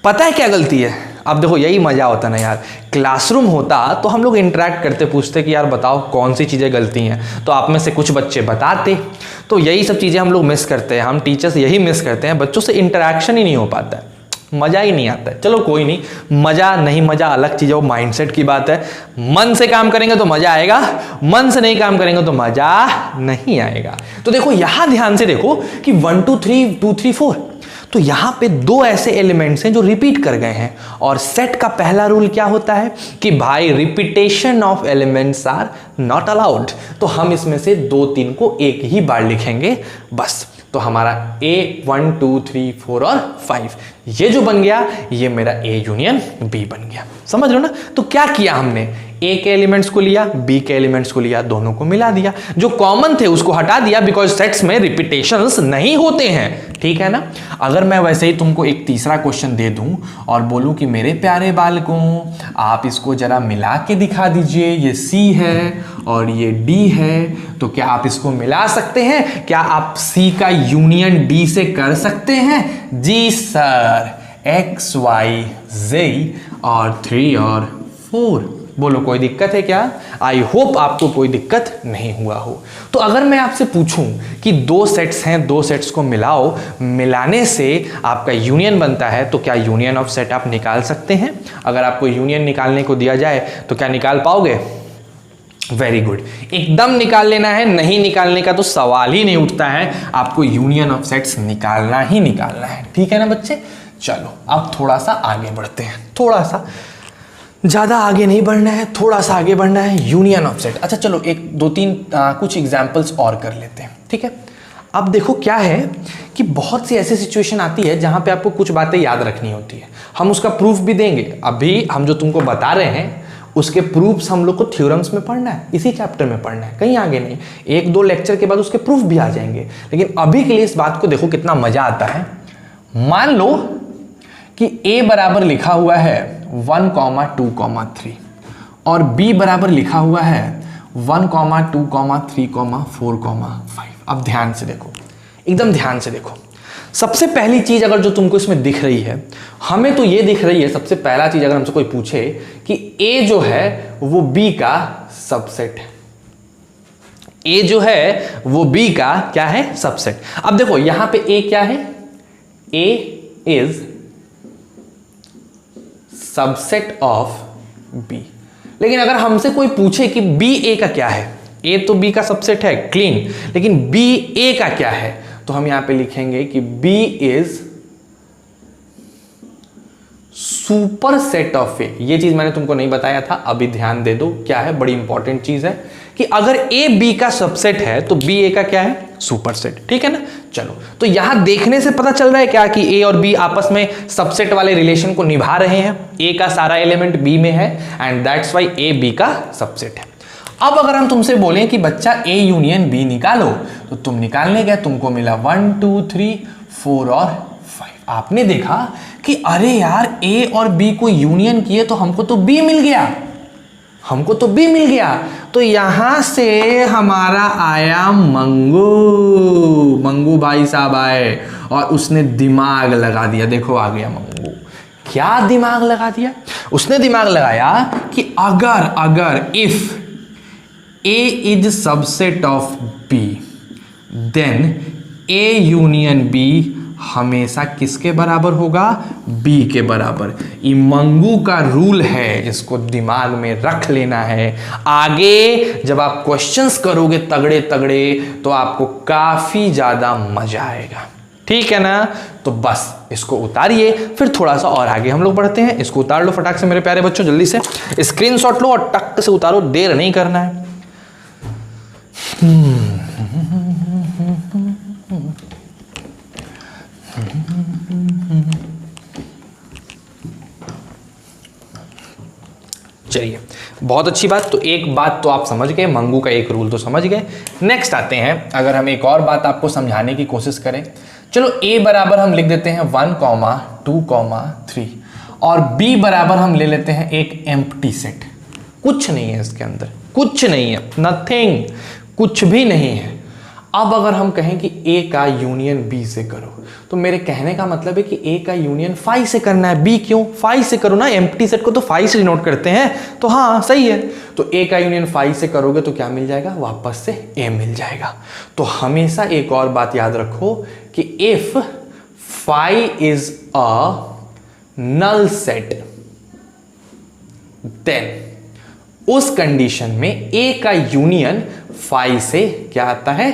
पता है क्या गलती है? अब देखो यही मजा होता ना यार, क्लासरूम होता तो हम लोग इंटरेक्ट करते, पूछते कि यार बताओ कौन सी चीज़ें गलती हैं, तो आप में से कुछ बच्चे बताते। तो यही सब चीज़ें हम लोग मिस करते हैं, हम टीचर्स यही मिस करते हैं, बच्चों से इंटरेक्शन ही नहीं हो पाता है। मजा ही नहीं आता है। चलो कोई नहीं, मजा नहीं मजा अलग चीज है, वो माइंडसेट की बात है। मन से काम करेंगे तो मजा आएगा, मन से नहीं काम करेंगे तो मजा नहीं आएगा। तो देखो यहां ध्यान से देखो कि 1 2 3 2 3 4, तो यहां पे दो ऐसे एलिमेंट्स हैं जो रिपीट कर गए हैं, और सेट का पहला रूल क्या होता है कि भाई repetition of elements are not allowed. तो हम इसमें से 2 3 को एक ही बार लिखेंगे बस। तो हमारा A 1 2 3 4 और 5 ये जो बन गया, ये मेरा A यूनियन B बन गया। समझ रहे हो ना? तो क्या किया हमने, A के एलिमेंट्स को लिया, B के एलिमेंट्स को लिया, दोनों को मिला दिया, जो कॉमन थे उसको हटा दिया, बिकॉज सेट्स में रिपीटेशंस नहीं होते हैं। ठीक है ना? अगर मैं वैसे ही तुमको एक तीसरा क्वेश्चन दे दूं और बोलूं कि मेरे प्यारे बालकों आप इसको जरा मिला के दिखा दीजिए, ये C है और ये D है, तो क्या आप इसको मिला सकते हैं? क्या आप C का यूनियन D से कर सकते हैं? जी सर, X Y Z और 3 और 4। बोलो कोई दिक्कत है क्या? आई होप आपको कोई दिक्कत नहीं हुआ हो। तो अगर मैं आपसे पूछूं कि 2 सेट्स हैं, 2 सेट्स को मिलाओ, मिलाने से आपका यूनियन बनता है, तो क्या यूनियन ऑफ सेट आप निकाल सकते हैं? अगर आपको यूनियन निकालने को दिया जाए तो क्या निकाल पाओगे? वेरी गुड, एकदम निकाल लेना है, नहीं निकालने का तो सवाल ही नहीं उठता है। आपको यूनियन ऑफ सेट्स निकालना ही निकालना है। ठीक है ना बच्चे? चलो अब थोड़ा सा आगे बढ़ते हैं, थोड़ा सा, ज़्यादा आगे नहीं बढ़ना है, थोड़ा सा आगे बढ़ना है। यूनियन ऑफ सेट, अच्छा चलो 1 2 3 कुछ एग्जाम्पल्स और कर लेते हैं। ठीक है? अब देखो क्या है कि बहुत सी ऐसी सिचुएशन आती है जहां पे आपको कुछ बातें याद रखनी होती है। हम उसका प्रूफ भी देंगे। अभी हम जो तुमको बता रहे हैं उसके प्रूफ्स हम लोग को थ्योरम्स में पढ़ना है, इसी चैप्टर में पढ़ना है, कहीं आगे नहीं। 1 2 लेक्चर के बाद उसके प्रूफ भी आ जाएंगे। लेकिन अभी के लिए इस बात को देखो कितना मजा आता है। मान लो कि A बराबर लिखा हुआ है 1, 2, 3 और B बराबर लिखा हुआ है 1, 2, 3, 4, 5। अब ध्यान से देखो, एकदम ध्यान से देखो। सबसे पहली चीज अगर जो तुमको इसमें दिख रही है, हमें तो ये दिख रही है, सबसे पहला चीज अगर हमसे कोई पूछे कि A जो है वो B का सबसेट है, A जो है वो B का क्या है? सबसेट। अब देखो यहां पे A क्या है? A is subset of B। लेकिन अगर हमसे कोई पूछे कि B A का क्या है, A तो B का सबसेट है, क्लीन, लेकिन B A का क्या है, तो हम यहां पे लिखेंगे कि B is super set of A। ये चीज मैंने तुमको नहीं बताया था, अभी ध्यान दे दो। क्या है? बड़ी इंपॉर्टेंट चीज है कि अगर A B का सबसेट है तो B A का क्या है? Super set. ठीक है ना? चलो, तो यहां देखने से पता चल रहा है क्या कि A और B आपस में सबसेट वाले रिलेशन को निभा रहे हैं। A का सारा एलिमेंट B में है and that's why A B का सबसेट है। अब अगर हम तुमसे बोलें कि बच्चा A यूनियन B निकालो, तो तुम निकालने गए, तुमको मिला 1 2 3 4 और 5। आपने देखा कि अरे यार A और B को यूनियन किए तो हमको तो B मिल गया, हमको तो B मिल गया। तो यहां से हमारा आया मंगू भाई साहब आए और उसने दिमाग लगा दिया। देखो आ गया मंगू। क्या दिमाग लगा दिया? उसने दिमाग लगाया कि अगर if A is subset of B then A union B हमेशा किसके बराबर होगा? B के बराबर। ये मंगू का रूल है, इसको दिमाग में रख लेना है। आगे जब आप क्वेश्चंस करोगे तगड़े तगड़े तो आपको काफी ज्यादा मजा आएगा। ठीक है ना? तो बस इसको उतारिए, फिर थोड़ा सा और आगे हम लोग बढ़ते हैं। इसको उतार लो फटाक से मेरे प्यारे बच्चों, जल्दी से स्क्रीनशॉट लो और टक से उतारो, देर नहीं करना है। चलिए, बहुत अच्छी बात। तो एक बात तो आप समझ गए, मंगू का एक रूल तो समझ गए। नेक्स्ट आते हैं, अगर हम एक और बात आपको समझाने की कोशिश करें। चलो A बराबर हम लिख देते हैं 1, 2, 3 और B बराबर हम ले लेते हैं एक एम्प्टी सेट। कुछ नहीं है इसके अंदर, कुछ नहीं है, नथिंग, कुछ भी नहीं है। अब अगर हम कहें कि A का यूनियन B से करो, तो मेरे कहने का मतलब है कि A का यूनियन 5 से करना है। B क्यों? 5 से करो ना, एम्प्टी सेट को तो 5 से डिनोट करते हैं। तो हाँ सही है। तो A का यूनियन 5 से करोगे तो क्या मिल जाएगा? वापस से A मिल जाएगा। तो हमेशा एक और बात याद रखो कि if 5 is a null set, then उस कंडीशन में ए का यूनियन फाई से क्या आता है,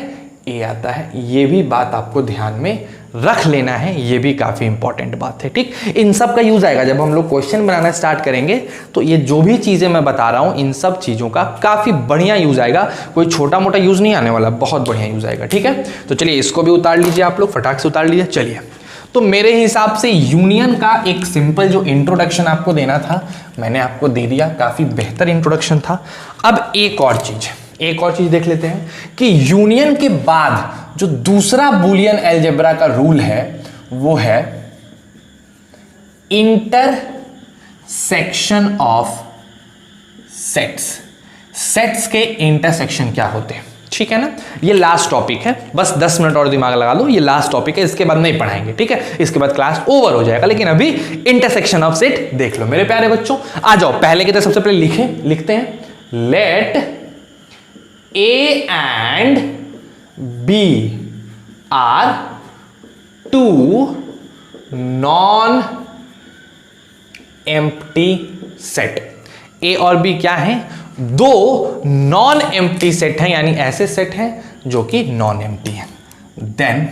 ए आता है। ये भी बात आपको ध्यान में रख लेना है, ये भी काफी इंपॉर्टेंट बात है। ठीक, इन सब का यूज आएगा जब हम लोग क्वेश्चन बनाना स्टार्ट करेंगे, तो ये जो भी चीजें मैं बता रहा हूं इन सब चीजों का काफी बढ़िया यूज आएगा, कोई छोटा मोटा यूज नहीं आने वाला, बहुत बढ़िया यूज आएगा। ठीक है, तो चलिए इसको भी उतार लीजिए, आप लोग फटाक से उतार लीजिए। चलिए, तो मेरे हिसाब से यूनियन का एक सिंपल जो इंट्रोडक्शन आपको देना था मैंने आपको दे दिया, काफी बेहतर इंट्रोडक्शन था। अब एक और चीज देख लेते हैं कि यूनियन के बाद जो दूसरा बूलियन अलजेब्रा का रूल है वो है इंटरसेक्शन ऑफ सेट्स। सेट्स के इंटरसेक्शन क्या होते हैं, ठीक है ना। ये लास्ट टॉपिक है, बस 10 मिनट और दिमाग लगा लो, ये लास्ट टॉपिक है, इसके बाद नहीं पढ़ाएंगे। ठीक है, इसके बाद क्लास ओवर हो जाएगा, लेकिन अभी इंटरसेक्शन ऑफ सेट देख लो मेरे प्यारे बच्चों। आ जाओ, पहले की तरह सबसे पहले लिखते हैं, late A and B are two non-empty set। A और B क्या है, दो नॉन एम्प्टी सेट हैं, यानी ऐसे सेट हैं जो कि नॉन एम्प्टी हैं। Then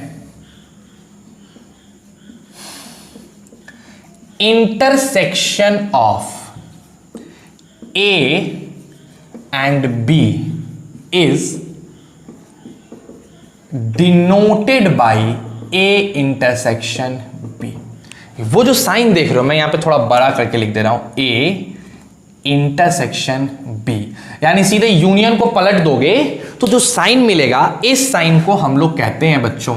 intersection of A and B is denoted by A intersection B। वो जो साइन देख रहे हो मैं यहां पे थोड़ा बड़ा करके लिख दे रहा हूं, A इंटरसेक्शन B, यानी सीधे यूनियन को पलट दोगे तो जो साइन मिलेगा, इस साइन को हम लोग कहते हैं बच्चों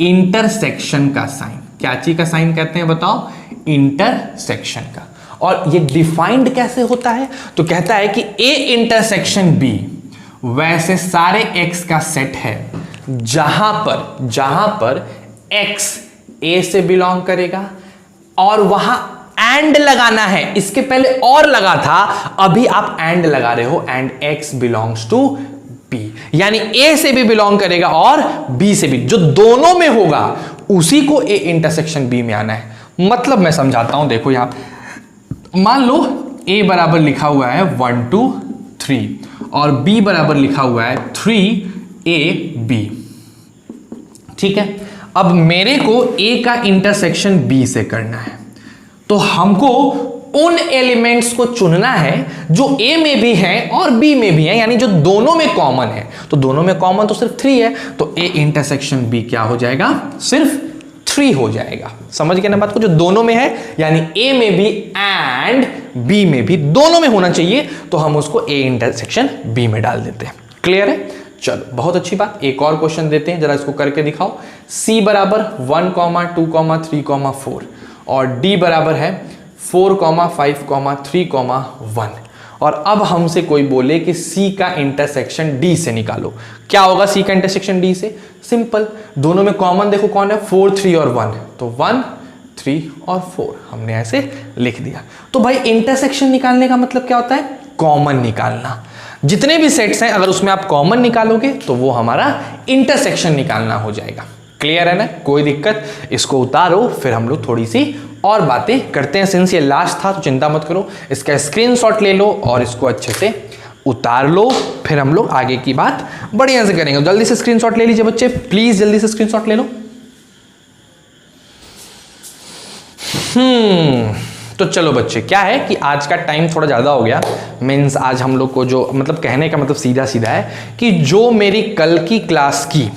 इंटरसेक्शन का साइन। क्या चीज का साइन कहते हैं बताओ, इंटरसेक्शन का। और ये डिफाइंड कैसे होता है, तो कहता है कि A इंटरसेक्शन B वैसे सारे x का सेट है जहां पर x A से बिलोंग करेगा, और वहां एंड लगाना है, इसके पहले और लगा था, अभी आप एंड लगा रहे हो, and x belongs to B, यानी A से भी बिलोंग करेगा और B से भी, जो दोनों में होगा उसी को A इंटरसेक्शन B में आना है। मतलब मैं समझाता हूं, देखो यहां मान लो A बराबर लिखा हुआ है 1 2 3 और B बराबर लिखा हुआ है 3AB, ठीक है। अब मेरे को A का इंटरसेक्शन B से करना है, तो हमको उन एलिमेंट्स को चुनना है जो A में भी हैं और B में भी हैं, यानी जो दोनों में कॉमन है। तो दोनों में कॉमन तो सिर्फ 3 है, तो A इंटरसेक्शन B क्या हो जाएगा, सिर्फ 3 हो जाएगा। समझ गए ना बात को, जो दोनों में है यानी A में भी एंड B में भी, दोनों में होना चाहिए, तो हम उसको A इंटरसेक्शन B में डाल देते हैं। क्लियर है, चलो बहुत अच्छी बात। एक और क्वेश्चन देते हैं, जरा इसको करके दिखाओ। C बराबर 1, 2, 3, 4 और D बराबर है 4, 5, 3, 1, और अब हमसे कोई बोले कि C का इंटरसेक्शन D से निकालो। क्या होगा C का इंटरसेक्शन D से, सिंपल, दोनों में कॉमन देखो कौन है, 4, 3 और 1, तो 1, 3 और 4 हमने ऐसे लिख दिया। तो भाई इंटरसेक्शन निकालने का मतलब क्या होता है, कॉमन निकालना। जितने भी सेट्स हैं अगर उसमें आप कॉमन निकालोगे तो वो हमारा इंटरसेक्शन निकालना हो जाएगा। क्लियर है ना, कोई दिक्कत, इसको उतारो, फिर हम लोग थोड़ी सी और बातें करते हैं। सिंस ये लास्ट था तो चिंता मत करो, इसका स्क्रीनशॉट ले लो और इसको अच्छे से उतार लो, फिर हम लोग आगे की बात बढ़िया से करेंगे। जल्दी से स्क्रीनशॉट ले लीजिए बच्चे, प्लीज जल्दी से स्क्रीनशॉट ले लो। तो चलो बच्चे, क्या है कि आज का टाइम थोड़ा ज़्यादा हो गया, मीन्स आज हम लोग को जो मतलब कहने का मतलब सीधा सीधा है कि जो मेरी कल की क्लास की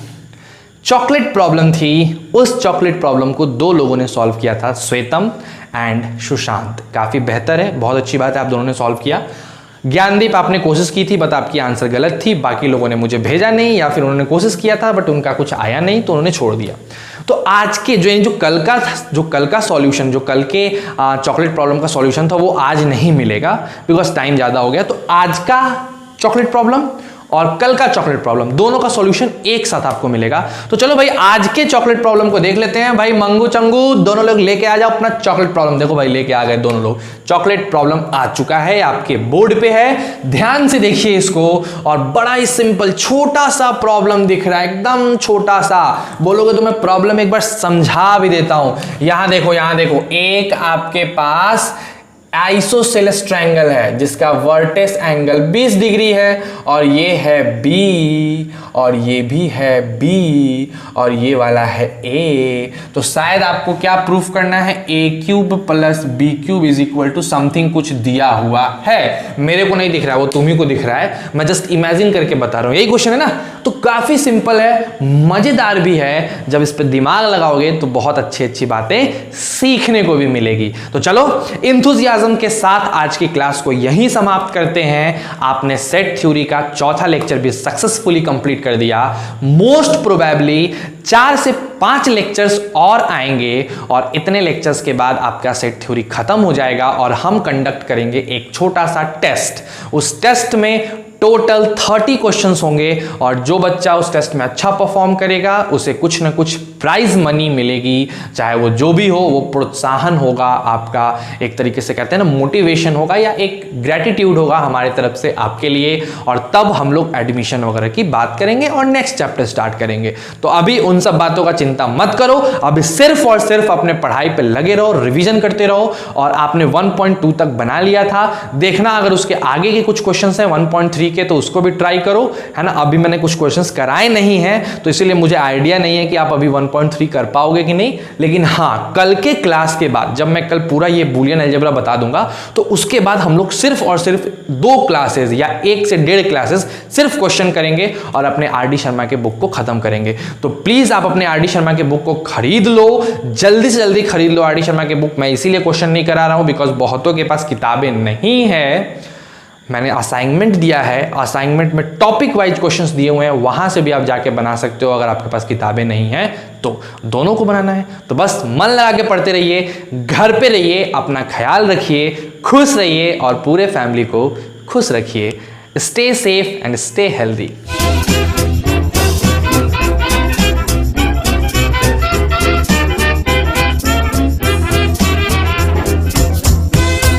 चॉकलेट प्रॉब्लम थी, उस चॉकलेट प्रॉब्लम को 2 लोगों ने सॉल्व किया था, श्वेतम एंड सुशांत। काफ़ी बेहतर है, बहुत अच्छी बात है, आप दोनों ने सॉल्व किया। ज्ञानदीप आपने कोशिश की थी बट आपकी आंसर गलत थी, बाकी लोगों ने मुझे भेजा नहीं, या फिर उन्होंने कोशिश किया था बट उनका कुछ आया नहीं तो उन्होंने छोड़ दिया। तो आज के जो कल का सॉल्यूशन, जो कल के चॉकलेट प्रॉब्लम का सॉल्यूशन था वो आज नहीं मिलेगा बिकॉज टाइम ज़्यादा हो गया। तो आज का चॉकलेट प्रॉब्लम और कल का चॉकलेट प्रॉब्लम, दोनों का सॉल्यूशन एक साथ आपको मिलेगा। तो चलो भाई आज के चॉकलेट प्रॉब्लम को देख लेते हैं। भाई मंगू चंगू दोनों लोग लेके आ जाओ अपना चॉकलेट प्रॉब्लम। देखो भाई लेके आ गए दोनों लोग, चॉकलेट प्रॉब्लम आ चुका है, आपके बोर्ड पे है, ध्यान से देखिए इसको। और बड़ा ही सिंपल छोटा सा प्रॉब्लम दिख रहा है, एकदम छोटा सा। बोलोगे तो मैं प्रॉब्लम एक बार समझा भी देता हूं। यहां देखो, यहां देखो, एक आपके पास आइसोसेलेस ट्रायंगल है जिसका वर्टेक्स एंगल 20 डिग्री है, और ये है B, और ये भी है B, और ये वाला है A। तो शायद आपको क्या प्रूफ करना है, A³ plus B³ is equal to something कुछ दिया हुआ है। मेरे को नहीं दिख रहा है, वो तुम्ही को दिख रहा है, मैं जस्ट इमेजिन करके बता रहा हूं। यही क्वेश्चन है ना, तो काफी सिंपल है, मजेदार भी है। जब इस पर दिमाग लगाओगे तो बहुत अच्छी अच्छी बातें सीखने को भी मिलेगी। तो चलो इंथुजियाज्म के साथ आज की क्लास को यहीं समाप्त करते हैं। आपने सेट थ्योरी का चौथा लेक्चर भी सक्सेसफुली कंप्लीट कर दिया। मोस्ट प्रोबेबली 4 से 5 लेक्चर्स और आएंगे, और इतने लेक्चर्स के बाद आपका सेट थ्योरी खत्म हो जाएगा और हम कंडक्ट करेंगे एक छोटा सा टेस्ट। उस टेस्ट में टोटल 30 क्वेश्चंस होंगे, और जो बच्चा उस टेस्ट में अच्छा परफॉर्म करेगा उसे कुछ ना कुछ प्राइज मनी मिलेगी। चाहे वो जो भी हो, वो प्रोत्साहन होगा आपका, एक तरीके से कहते हैं ना मोटिवेशन होगा, या एक ग्रेटिट्यूड होगा हमारी तरफ से आपके लिए। और तब हम लोग एडमिशन वगैरह की बात करेंगे और नेक्स्ट चैप्टर स्टार्ट करेंगे। तो अभी उन सब बातों का चिंता मत करो, अभी सिर्फ और सिर्फ अपने पढ़ाई पे लगे रहो, रिवीजन करते रहो। और आपने 1.2 तक बना लिया था, देखना अगर उसके आगे के कुछ क्वेश्चंस हैं 1.3 के, तो उसको भी ट्राई करो, है ना। अभी मैंने कुछ क्वेश्चंस कराए नहीं हैं, तो इसीलिए मुझे आइडिया नहीं है कि आप अभी 1.3 कर पाओगे कि नहीं। लेकिन हाँ, कल के क्लास के बाद जब मैं कल पूरा ये बूलियन अलजेब्रा बता दूंगा, तो उसके बाद हम लोग सिर्फ और सिर्फ 2 क्लासेस या 1 से 1.5 क्लासेस सिर्फ क्वेश्चन करेंगे और अपने आर.डी. शर्मा के बुक को खत्म करेंगे। तो प्लीज आप अपने आर.डी. शर्मा के बुक को खरीद लो, जल्दी से जल्दी खरीद लो आर.डी. शर्मा के बुक। मैं इसीलिए क्वेश्चन नहीं करा रहा हूं बिकॉज बहुतों के पास किताबें नहीं है। मैंने असाइनमेंट दिया है, असाइनमेंट में टॉपिक वाइज क्वेश्चंस दिए हुए हैं, वहां से भी आप जाके बना सकते हो अगर आपके पास किताबें नहीं हैं तो। दोनों को बनाना है तो बस मन लगा के पढ़ते रहिए, घर पे रहिए, अपना ख्याल रखिए, खुश रहिए और पूरे फैमिली को खुश रखिए। Stay safe and stay healthy.